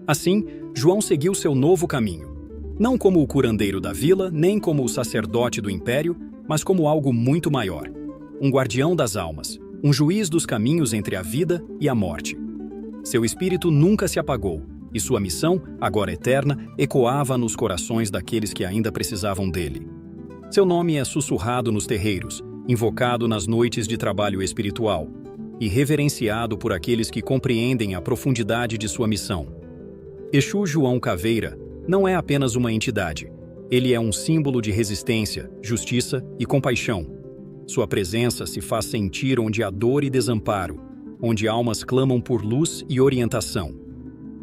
[SPEAKER 2] Assim, João seguiu seu novo caminho, não como o curandeiro da vila, nem como o sacerdote do império, mas como algo muito maior, um guardião das almas, um juiz dos caminhos entre a vida e a morte. Seu espírito nunca se apagou, e sua missão, agora eterna, ecoava nos corações daqueles que ainda precisavam dele. Seu nome é sussurrado nos terreiros, invocado nas noites de trabalho espiritual, e reverenciado por aqueles que compreendem a profundidade de sua missão. Exu João Caveira não é apenas uma entidade, ele é um símbolo de resistência, justiça e compaixão. Sua presença se faz sentir onde há dor e desamparo, onde almas clamam por luz e orientação.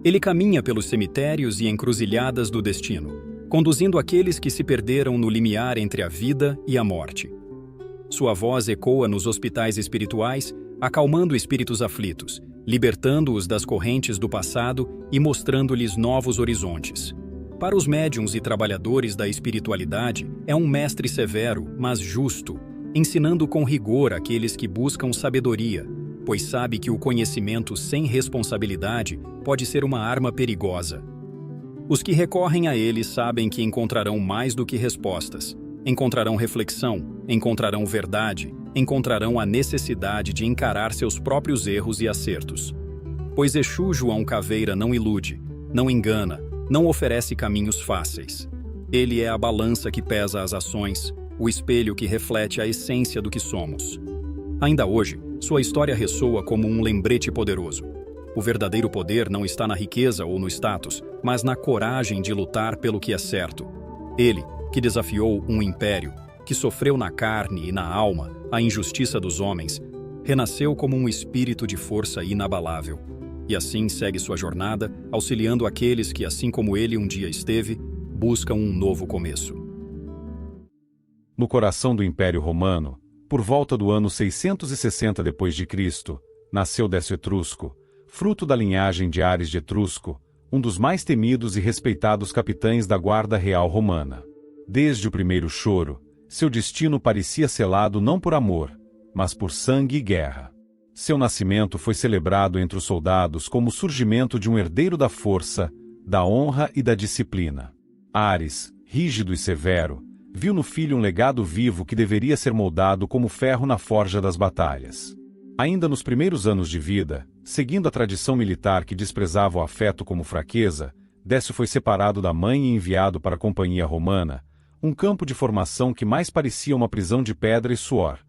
[SPEAKER 2] Ele caminha pelos cemitérios e encruzilhadas do destino, conduzindo aqueles que se perderam no limiar entre a vida e a morte. Sua voz ecoa nos hospitais espirituais, acalmando espíritos aflitos, libertando-os das correntes do passado e mostrando-lhes novos horizontes. Para os médiuns e trabalhadores da espiritualidade, é um mestre severo, mas justo, ensinando com rigor aqueles que buscam sabedoria, pois sabe que o conhecimento sem responsabilidade pode ser uma arma perigosa. Os que recorrem a ele sabem que encontrarão mais do que respostas. Encontrarão reflexão, encontrarão verdade, encontrarão a necessidade de encarar seus próprios erros e acertos. Pois Exu João Caveira não ilude, não engana, não oferece caminhos fáceis. Ele é a balança que pesa as ações, o espelho que reflete a essência do que somos. Ainda hoje, sua história ressoa como um lembrete poderoso. O verdadeiro poder não está na riqueza ou no status, mas na coragem de lutar pelo que é certo. Ele, que desafiou um império, que sofreu na carne e na alma a injustiça dos homens, renasceu como um espírito de força inabalável. E assim segue sua jornada, auxiliando aqueles que, assim como ele um dia esteve, buscam um novo começo.
[SPEAKER 1] No coração do Império Romano, por volta do ano 660 d.C., nasceu Décio Etrusco, fruto da linhagem de Ares de Etrusco, um dos mais temidos e respeitados capitães da Guarda Real Romana. Desde o primeiro choro, seu destino parecia selado não por amor, mas por sangue e guerra. Seu nascimento foi celebrado entre os soldados como o surgimento de um herdeiro da força, da honra e da disciplina. Ares, rígido e severo, viu no filho um legado vivo que deveria ser moldado como ferro na forja das batalhas. Ainda nos primeiros anos de vida, seguindo a tradição militar que desprezava o afeto como fraqueza, Décio foi separado da mãe e enviado para a Companhia Romana, um campo de formação que mais parecia uma prisão de pedra e suor,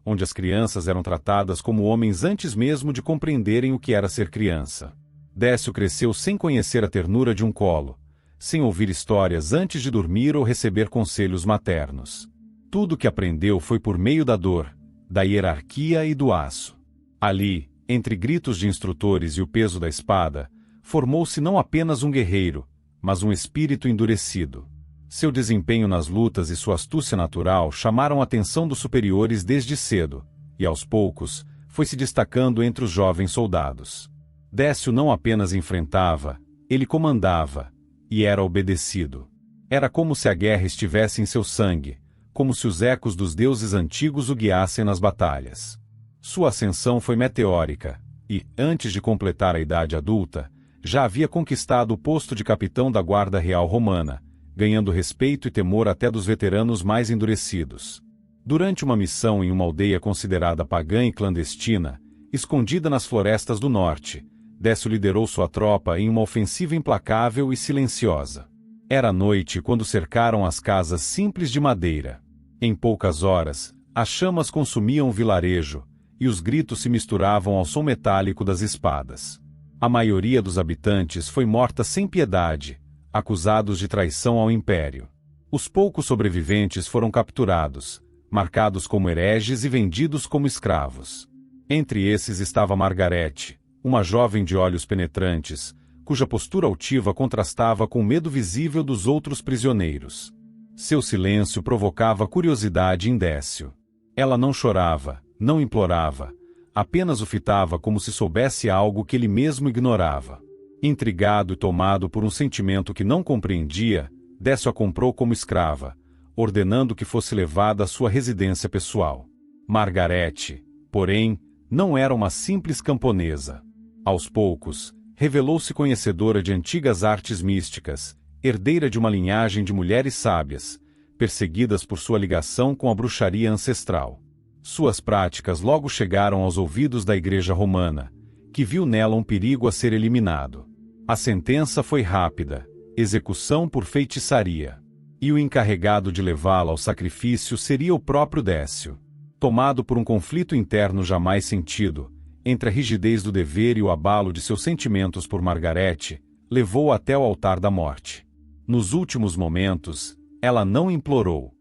[SPEAKER 1] onde as crianças eram tratadas como homens antes mesmo de compreenderem o que era ser criança. Décio cresceu sem conhecer a ternura de um colo, sem ouvir histórias antes de dormir ou receber conselhos maternos. Tudo o que aprendeu foi por meio da dor, da hierarquia e do aço. Ali, entre gritos de instrutores e o peso da espada, formou-se não apenas um guerreiro, mas um espírito endurecido. Seu desempenho nas lutas e sua astúcia natural chamaram a atenção dos superiores desde cedo, e aos poucos, foi se destacando entre os jovens soldados. Décio não apenas enfrentava, ele comandava, e era obedecido. Era como se a guerra estivesse em seu sangue, como se os ecos dos deuses antigos o guiassem nas batalhas. Sua ascensão foi meteórica, e, antes de completar a idade adulta, já havia conquistado o posto de capitão da Guarda Real Romana, ganhando respeito e temor até dos veteranos mais endurecidos. Durante uma missão em uma aldeia considerada pagã e clandestina, escondida nas florestas do norte, Décio liderou sua tropa em uma ofensiva implacável e silenciosa. Era noite quando cercaram as casas simples de madeira. Em poucas horas, as chamas consumiam o vilarejo, e os gritos se misturavam ao som metálico das espadas. A maioria dos habitantes foi morta sem piedade, acusados de traição ao império. Os poucos sobreviventes foram capturados, marcados como hereges e vendidos como escravos. Entre esses estava Margarete, uma jovem de olhos penetrantes, cuja postura altiva contrastava com o medo visível dos outros prisioneiros. Seu silêncio provocava curiosidade em Décio. Ela não chorava, não implorava, apenas o fitava como se soubesse algo que ele mesmo ignorava. Intrigado e tomado por um sentimento que não compreendia, Décio a comprou como escrava, ordenando que fosse levada à sua residência pessoal. Margarete, porém, não era uma simples camponesa. Aos poucos, revelou-se conhecedora de antigas artes místicas, herdeira de uma linhagem de mulheres sábias, perseguidas por sua ligação com a bruxaria ancestral. Suas práticas logo chegaram aos ouvidos da Igreja Romana, que viu nela um perigo a ser eliminado. A sentença foi rápida, execução por feitiçaria. E o encarregado de levá-la ao sacrifício seria o próprio Décio. Tomado por um conflito interno jamais sentido, entre a rigidez do dever e o abalo de seus sentimentos por Margarete, levou-a até o altar da morte. Nos últimos momentos, ela não implorou.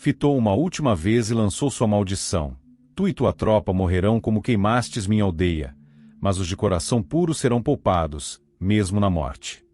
[SPEAKER 1] Fitou uma última vez e lançou sua maldição. Tu e tua tropa morrerão como queimastes minha aldeia, mas os de coração puro serão poupados, mesmo na morte.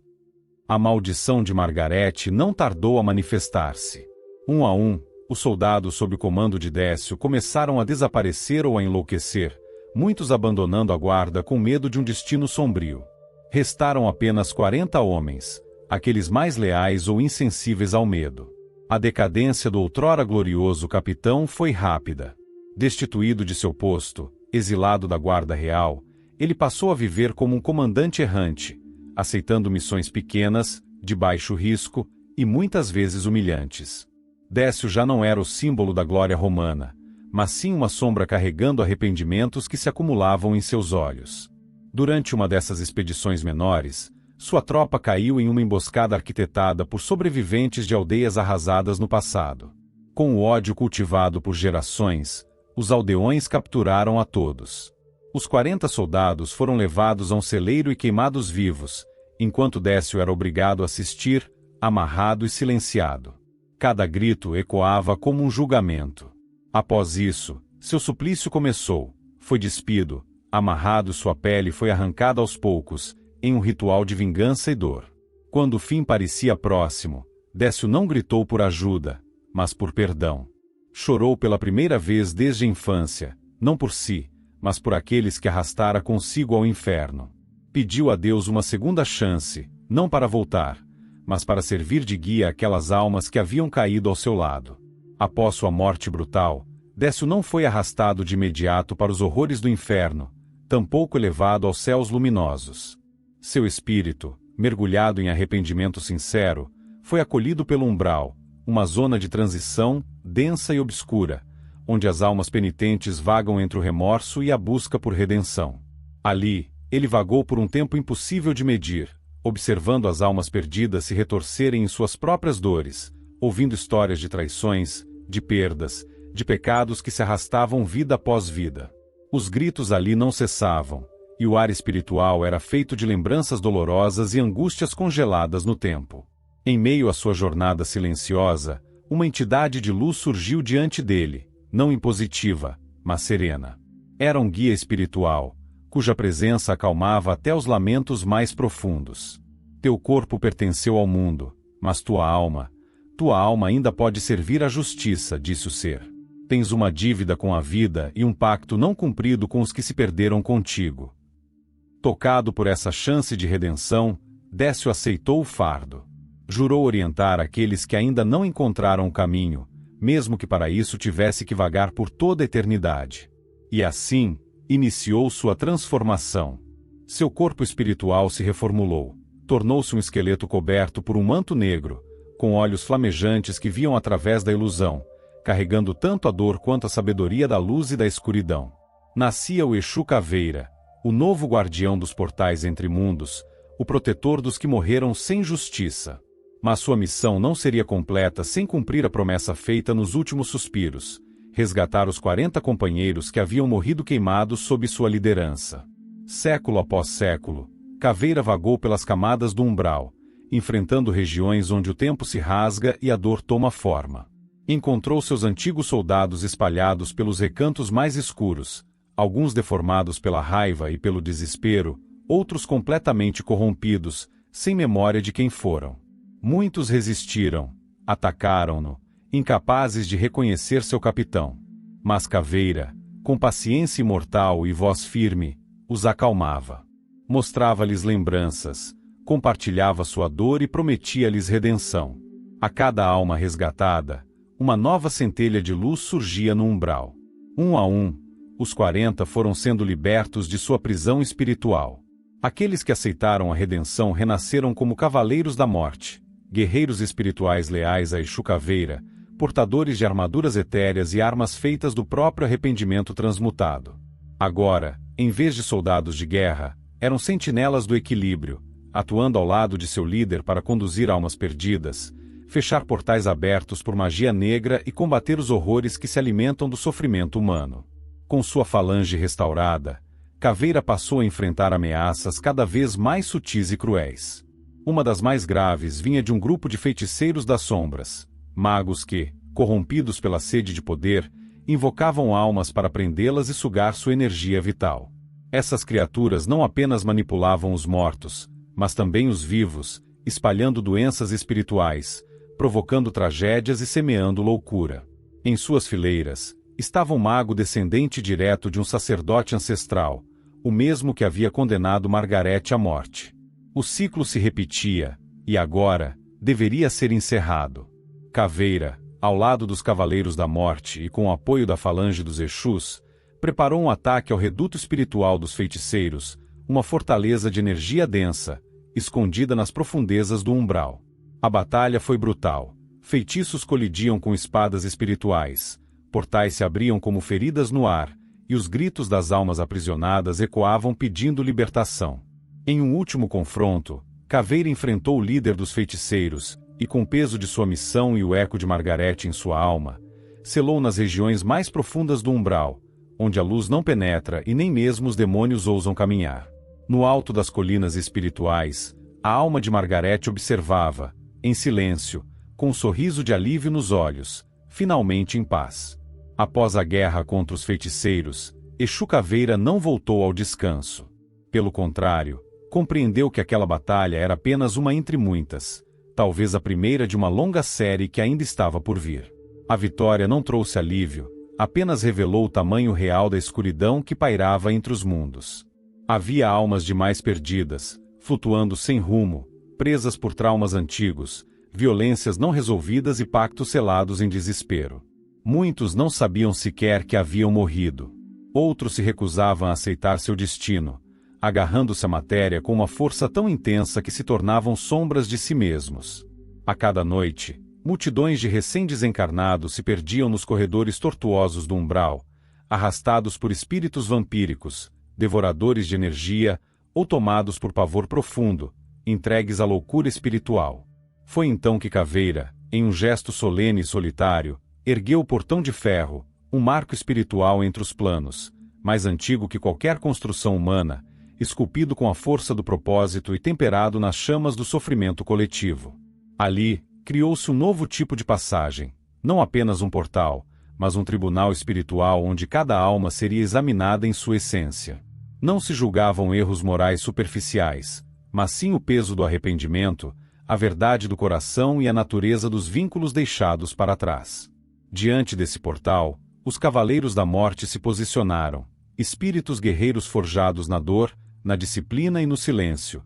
[SPEAKER 1] A maldição de Margarete não tardou a manifestar-se. Um a um, os soldados sob o comando de Décio começaram a desaparecer ou a enlouquecer, muitos abandonando a guarda com medo de um destino sombrio. Restaram apenas 40 homens, aqueles mais leais ou insensíveis ao medo. A decadência do outrora glorioso capitão foi rápida. Destituído de seu posto, exilado da Guarda Real, ele passou a viver como um comandante errante, aceitando missões pequenas, de baixo risco e muitas vezes humilhantes. Décio já não era o símbolo da glória romana, mas sim uma sombra carregando arrependimentos que se acumulavam em seus olhos. Durante uma dessas expedições menores, sua tropa caiu em uma emboscada arquitetada por sobreviventes de aldeias arrasadas no passado. Com o ódio cultivado por gerações, os aldeões capturaram a todos. Os 40 soldados foram levados a um celeiro e queimados vivos, enquanto Décio era obrigado a assistir, amarrado e silenciado. Cada grito ecoava como um julgamento. Após isso, seu suplício começou. Foi despido, amarrado e sua pele foi arrancada aos poucos, em um ritual de vingança e dor. Quando o fim parecia próximo, Décio não gritou por ajuda, mas por perdão. Chorou pela primeira vez desde a infância, não por si, mas por aqueles que arrastara consigo ao inferno. Pediu a Deus uma segunda chance, não para voltar, mas para servir de guia àquelas almas que haviam caído ao seu lado. Após sua morte brutal, Décio não foi arrastado de imediato para os horrores do inferno, tampouco elevado aos céus luminosos. Seu espírito, mergulhado em arrependimento sincero, foi acolhido pelo umbral, uma zona de transição, densa e obscura, onde as almas penitentes vagam entre o remorso e a busca por redenção. Ali, ele vagou por um tempo impossível de medir, observando as almas perdidas se retorcerem em suas próprias dores, ouvindo histórias de traições, de perdas, de pecados que se arrastavam vida após vida. Os gritos ali não cessavam, e o ar espiritual era feito de lembranças dolorosas e angústias congeladas no tempo. Em meio à sua jornada silenciosa, uma entidade de luz surgiu diante dele, não impositiva, mas serena. Era um guia espiritual, cuja presença acalmava até os lamentos mais profundos. Teu corpo pertenceu ao mundo, mas tua alma ainda pode servir à justiça, disse o ser. Tens uma dívida com a vida e um pacto não cumprido com os que se perderam contigo. Tocado por essa chance de redenção, Décio aceitou o fardo. Jurou orientar aqueles que ainda não encontraram o caminho, mesmo que para isso tivesse que vagar por toda a eternidade. E assim, iniciou sua transformação. Seu corpo espiritual se reformulou, tornou-se um esqueleto coberto por um manto negro, com olhos flamejantes que viam através da ilusão, carregando tanto a dor quanto a sabedoria da luz e da escuridão. Nascia o Exu Caveira, o novo guardião dos portais entre mundos, o protetor dos que morreram sem justiça. Mas sua missão não seria completa sem cumprir a promessa feita nos últimos suspiros: resgatar os 40 companheiros que haviam morrido queimados sob sua liderança. Século após século, Caveira vagou pelas camadas do umbral, enfrentando regiões onde o tempo se rasga e a dor toma forma. Encontrou seus antigos soldados espalhados pelos recantos mais escuros, alguns deformados pela raiva e pelo desespero, outros completamente corrompidos, sem memória de quem foram. Muitos resistiram, atacaram-no, incapazes de reconhecer seu capitão. Mas Caveira, com paciência imortal e voz firme, os acalmava. Mostrava-lhes lembranças, compartilhava sua dor e prometia-lhes redenção. A cada alma resgatada, uma nova centelha de luz surgia no umbral. Um a um, os 40 foram sendo libertos de sua prisão espiritual. Aqueles que aceitaram a redenção renasceram como cavaleiros da morte, guerreiros espirituais leais a Exu Caveira, portadores de armaduras etéreas e armas feitas do próprio arrependimento transmutado. Agora, em vez de soldados de guerra, eram sentinelas do equilíbrio, atuando ao lado de seu líder para conduzir almas perdidas, fechar portais abertos por magia negra e combater os horrores que se alimentam do sofrimento humano. Com sua falange restaurada, Caveira passou a enfrentar ameaças cada vez mais sutis e cruéis. Uma das mais graves vinha de um grupo de feiticeiros das sombras, magos que, corrompidos pela sede de poder, invocavam almas para prendê-las e sugar sua energia vital. Essas criaturas não apenas manipulavam os mortos, mas também os vivos, espalhando doenças espirituais, provocando tragédias e semeando loucura. Em suas fileiras, estava um mago descendente direto de um sacerdote ancestral, o mesmo que havia condenado Margarete à morte. O ciclo se repetia, e agora, deveria ser encerrado. Caveira, ao lado dos Cavaleiros da Morte e com o apoio da falange dos Exus, preparou um ataque ao reduto espiritual dos feiticeiros, uma fortaleza de energia densa, escondida nas profundezas do umbral. A batalha foi brutal. Feitiços colidiam com espadas espirituais, portais se abriam como feridas no ar, e os gritos das almas aprisionadas ecoavam pedindo libertação. Em um último confronto, Caveira enfrentou o líder dos feiticeiros, e com o peso de sua missão e o eco de Margarete em sua alma, selou nas regiões mais profundas do umbral, onde a luz não penetra e nem mesmo os demônios ousam caminhar. No alto das colinas espirituais, a alma de Margarete observava, em silêncio, com um sorriso de alívio nos olhos, finalmente em paz. Após a guerra contra os feiticeiros, Exu Caveira não voltou ao descanso. Pelo contrário, compreendeu que aquela batalha era apenas uma entre muitas, talvez a primeira de uma longa série que ainda estava por vir. A vitória não trouxe alívio, apenas revelou o tamanho real da escuridão que pairava entre os mundos. Havia almas demais perdidas, flutuando sem rumo, presas por traumas antigos, violências não resolvidas e pactos selados em desespero. Muitos não sabiam sequer que haviam morrido. Outros se recusavam a aceitar seu destino, agarrando-se à matéria com uma força tão intensa que se tornavam sombras de si mesmos. A cada noite, multidões de recém-desencarnados se perdiam nos corredores tortuosos do umbral, arrastados por espíritos vampíricos, devoradores de energia, ou tomados por pavor profundo, entregues à loucura espiritual. Foi então que Caveira, em um gesto solene e solitário, ergueu o portão de ferro, um marco espiritual entre os planos, mais antigo que qualquer construção humana, esculpido com a força do propósito e temperado nas chamas do sofrimento coletivo. Ali, criou-se um novo tipo de passagem, não apenas um portal, mas um tribunal espiritual onde cada alma seria examinada em sua essência. Não se julgavam erros morais superficiais, mas sim o peso do arrependimento, a verdade do coração e a natureza dos vínculos deixados para trás. Diante desse portal, os cavaleiros da morte se posicionaram, espíritos guerreiros forjados na dor, na disciplina e no silêncio,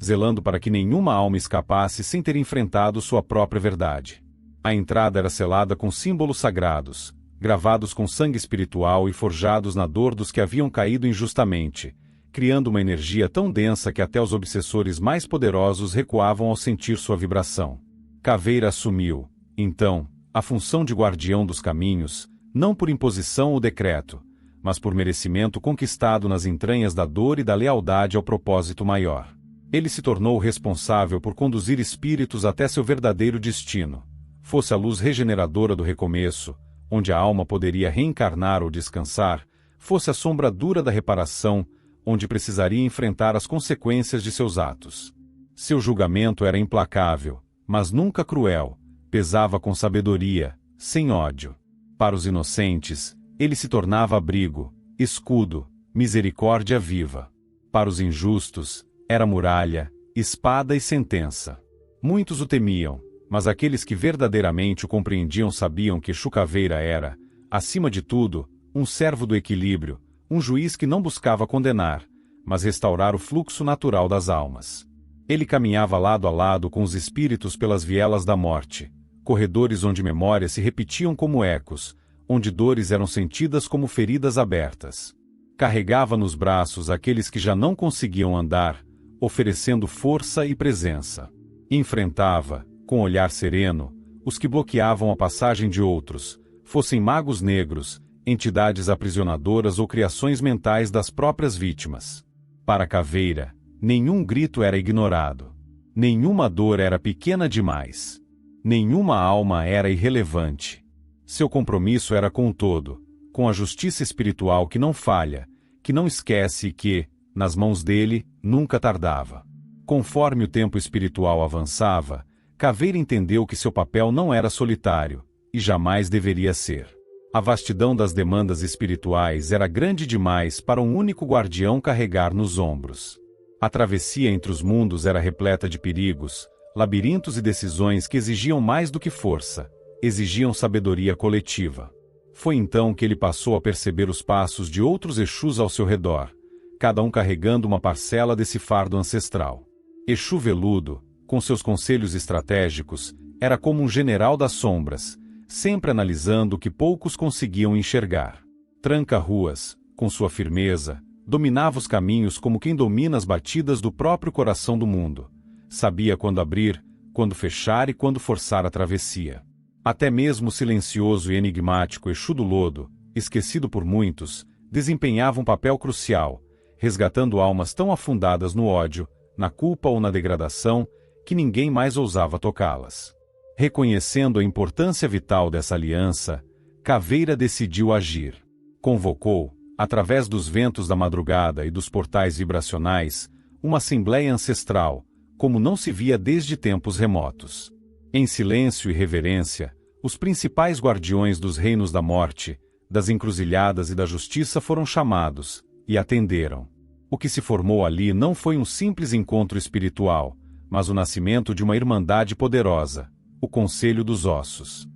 [SPEAKER 1] zelando para que nenhuma alma escapasse sem ter enfrentado sua própria verdade. A entrada era selada com símbolos sagrados, gravados com sangue espiritual e forjados na dor dos que haviam caído injustamente, criando uma energia tão densa que até os obsessores mais poderosos recuavam ao sentir sua vibração. Caveira assumiu, então, a função de guardião dos caminhos, não por imposição ou decreto, mas por merecimento conquistado nas entranhas da dor e da lealdade ao propósito maior. Ele se tornou responsável por conduzir espíritos até seu verdadeiro destino, fosse a luz regeneradora do recomeço, onde a alma poderia reencarnar ou descansar, fosse a sombra dura da reparação, onde precisaria enfrentar as consequências de seus atos. Seu julgamento era implacável, mas nunca cruel, pesava com sabedoria, sem ódio. Para os inocentes, ele se tornava abrigo, escudo, misericórdia viva. Para os injustos, era muralha, espada e sentença. Muitos o temiam, mas aqueles que verdadeiramente o compreendiam sabiam que Exu Caveira era, acima de tudo, um servo do equilíbrio, um juiz que não buscava condenar, mas restaurar o fluxo natural das almas. Ele caminhava lado a lado com os espíritos pelas vielas da morte, corredores onde memórias se repetiam como ecos, onde dores eram sentidas como feridas abertas. Carregava nos braços aqueles que já não conseguiam andar, oferecendo força e presença. Enfrentava, com olhar sereno, os que bloqueavam a passagem de outros, fossem magos negros, entidades aprisionadoras ou criações mentais das próprias vítimas. Para Caveira, nenhum grito era ignorado. Nenhuma dor era pequena demais. Nenhuma alma era irrelevante. Seu compromisso era com o todo, com a justiça espiritual que não falha, que não esquece e que, nas mãos dele, nunca tardava. Conforme o tempo espiritual avançava, Caveira entendeu que seu papel não era solitário, e jamais deveria ser. A vastidão das demandas espirituais era grande demais para um único guardião carregar nos ombros. A travessia entre os mundos era repleta de perigos, labirintos e decisões que exigiam mais do que força, exigiam sabedoria coletiva. Foi então que ele passou a perceber os passos de outros Exus ao seu redor, cada um carregando uma parcela desse fardo ancestral. Exu Veludo, com seus conselhos estratégicos, era como um general das sombras, sempre analisando o que poucos conseguiam enxergar. Tranca-ruas, com sua firmeza, dominava os caminhos como quem domina as batidas do próprio coração do mundo. Sabia quando abrir, quando fechar e quando forçar a travessia. Até mesmo o silencioso e enigmático Exu do Lodo, esquecido por muitos, desempenhava um papel crucial, resgatando almas tão afundadas no ódio, na culpa ou na degradação, que ninguém mais ousava tocá-las. Reconhecendo a importância vital dessa aliança, Caveira decidiu agir. Convocou, através dos ventos da madrugada e dos portais vibracionais, uma assembleia ancestral, como não se via desde tempos remotos. Em silêncio e reverência, os principais guardiões dos reinos da morte, das encruzilhadas e da justiça foram chamados, e atenderam. O que se formou ali não foi um simples encontro espiritual, mas o nascimento de uma irmandade poderosa, o Conselho dos Ossos.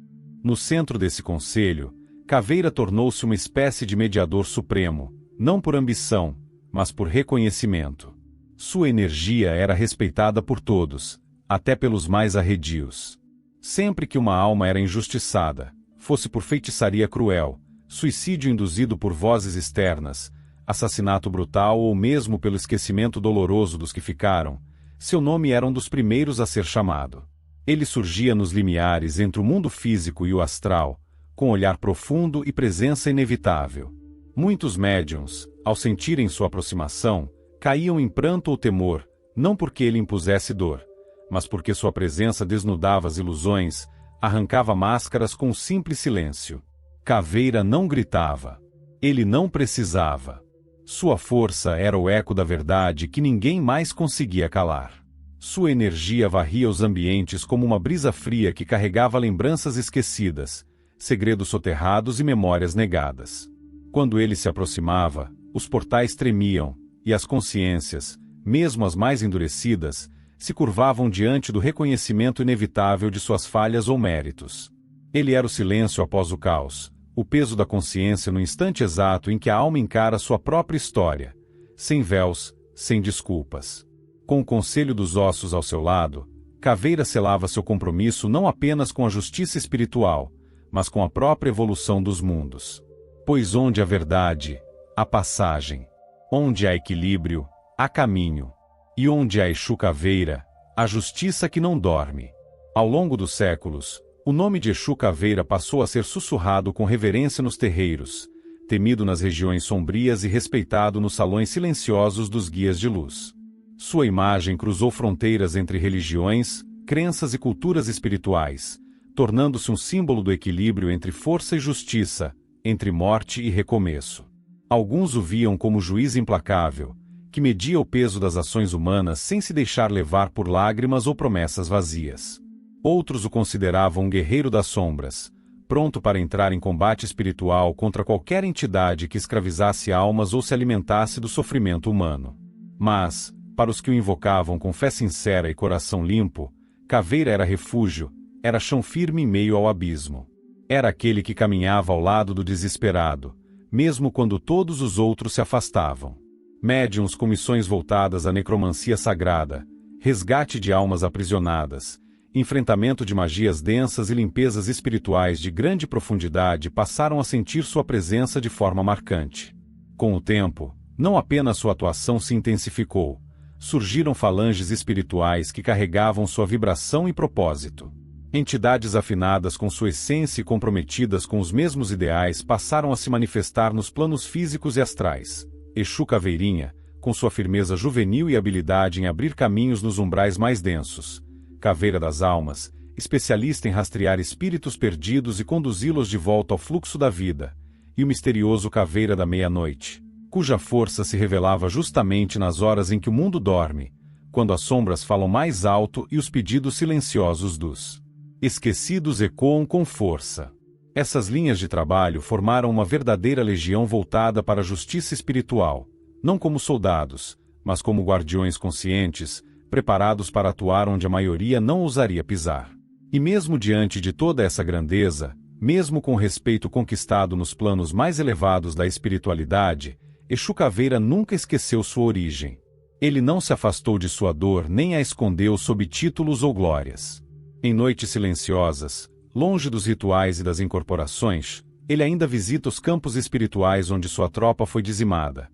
[SPEAKER 1] No centro desse conselho, Caveira tornou-se uma espécie de mediador supremo, não por ambição, mas por reconhecimento. Sua energia era respeitada por todos, até pelos mais arredios. Sempre que uma alma era injustiçada, fosse por feitiçaria cruel, suicídio induzido por vozes externas, assassinato brutal ou mesmo pelo esquecimento doloroso dos que ficaram, seu nome era um dos primeiros a ser chamado. Ele surgia nos limiares entre o mundo físico e o astral, com olhar profundo e presença inevitável. Muitos médiuns, ao sentirem sua aproximação, caíam em pranto ou temor, não porque ele impusesse dor, mas porque sua presença desnudava as ilusões, arrancava máscaras com um simples silêncio. Caveira não gritava. Ele não precisava. Sua força era o eco da verdade que ninguém mais conseguia calar. Sua energia varria os ambientes como uma brisa fria que carregava lembranças esquecidas, segredos soterrados e memórias negadas. Quando ele se aproximava, os portais tremiam, e as consciências, mesmo as mais endurecidas, se curvavam diante do reconhecimento inevitável de suas falhas ou méritos. Ele era o silêncio após o caos, o peso da consciência no instante exato em que a alma encara sua própria história, sem véus, sem desculpas. Com o conselho dos ossos ao seu lado, Caveira selava seu compromisso não apenas com a justiça espiritual, mas com a própria evolução dos mundos. Pois onde há verdade, há passagem. Onde há equilíbrio, há caminho. E onde há Exu Caveira, há justiça que não dorme. Ao longo dos séculos, o nome de Exu Caveira passou a ser sussurrado com reverência nos terreiros, temido nas regiões sombrias e respeitado nos salões silenciosos dos guias de luz. Sua imagem cruzou fronteiras entre religiões, crenças e culturas espirituais, tornando-se um símbolo do equilíbrio entre força e justiça, entre morte e recomeço. Alguns o viam como juiz implacável, que media o peso das ações humanas sem se deixar levar por lágrimas ou promessas vazias. Outros o consideravam um guerreiro das sombras, pronto para entrar em combate espiritual contra qualquer entidade que escravizasse almas ou se alimentasse do sofrimento humano. Mas, para os que o invocavam com fé sincera e coração limpo, Caveira era refúgio, era chão firme em meio ao abismo. Era aquele que caminhava ao lado do desesperado, mesmo quando todos os outros se afastavam. Médiuns com missões voltadas à necromancia sagrada, resgate de almas aprisionadas, enfrentamento de magias densas e limpezas espirituais de grande profundidade passaram a sentir sua presença de forma marcante. Com o tempo, não apenas sua atuação se intensificou, surgiram falanges espirituais que carregavam sua vibração e propósito. Entidades afinadas com sua essência e comprometidas com os mesmos ideais passaram a se manifestar nos planos físicos e astrais. Exu Caveirinha, com sua firmeza juvenil e habilidade em abrir caminhos nos umbrais mais densos. Caveira das Almas, especialista em rastrear espíritos perdidos e conduzi-los de volta ao fluxo da vida. E o misterioso Caveira da Meia-Noite, cuja força se revelava justamente nas horas em que o mundo dorme, quando as sombras falam mais alto e os pedidos silenciosos dos esquecidos ecoam com força. Essas linhas de trabalho formaram uma verdadeira legião voltada para a justiça espiritual, não como soldados, mas como guardiões conscientes, preparados para atuar onde a maioria não ousaria pisar. E mesmo diante de toda essa grandeza, mesmo com o respeito conquistado nos planos mais elevados da espiritualidade, Exu Caveira nunca esqueceu sua origem. Ele não se afastou de sua dor nem a escondeu sob títulos ou glórias. Em noites silenciosas, longe dos rituais e das incorporações, ele ainda visita os campos espirituais onde sua tropa foi dizimada.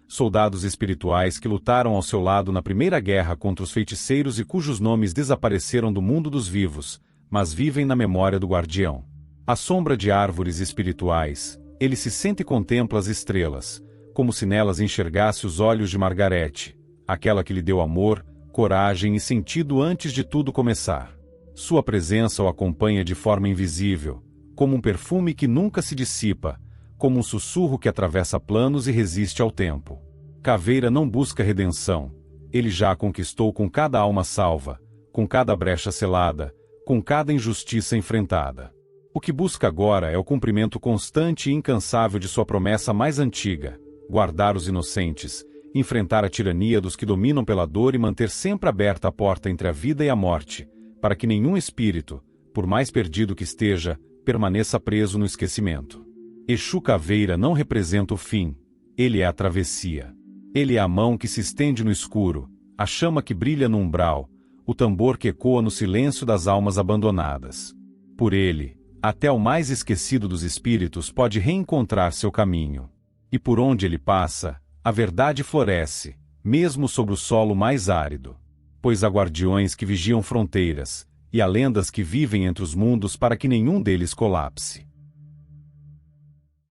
[SPEAKER 1] Soldados espirituais que lutaram ao seu lado na primeira guerra contra os feiticeiros e cujos nomes desapareceram do mundo dos vivos, mas vivem na memória do guardião. À sombra de árvores espirituais, ele se sente e contempla as estrelas, como se nelas enxergasse os olhos de Margarete, aquela que lhe deu amor, coragem e sentido antes de tudo começar. Sua presença o acompanha de forma invisível, como um perfume que nunca se dissipa, como um sussurro que atravessa planos e resiste ao tempo. Caveira não busca redenção, ele já a conquistou com cada alma salva, com cada brecha selada, com cada injustiça enfrentada. O que busca agora é o cumprimento constante e incansável de sua promessa mais antiga: guardar os inocentes, enfrentar a tirania dos que dominam pela dor e manter sempre aberta a porta entre a vida e a morte, para que nenhum espírito, por mais perdido que esteja, permaneça preso no esquecimento. Exu Caveira não representa o fim, ele é a travessia. Ele é a mão que se estende no escuro, a chama que brilha no umbral, o tambor que ecoa no silêncio das almas abandonadas. Por ele, até o mais esquecido dos espíritos pode reencontrar seu caminho. E por onde ele passa, a verdade floresce, mesmo sobre o solo mais árido. Pois há guardiões que vigiam fronteiras, e há lendas que vivem entre os mundos para que nenhum deles colapse.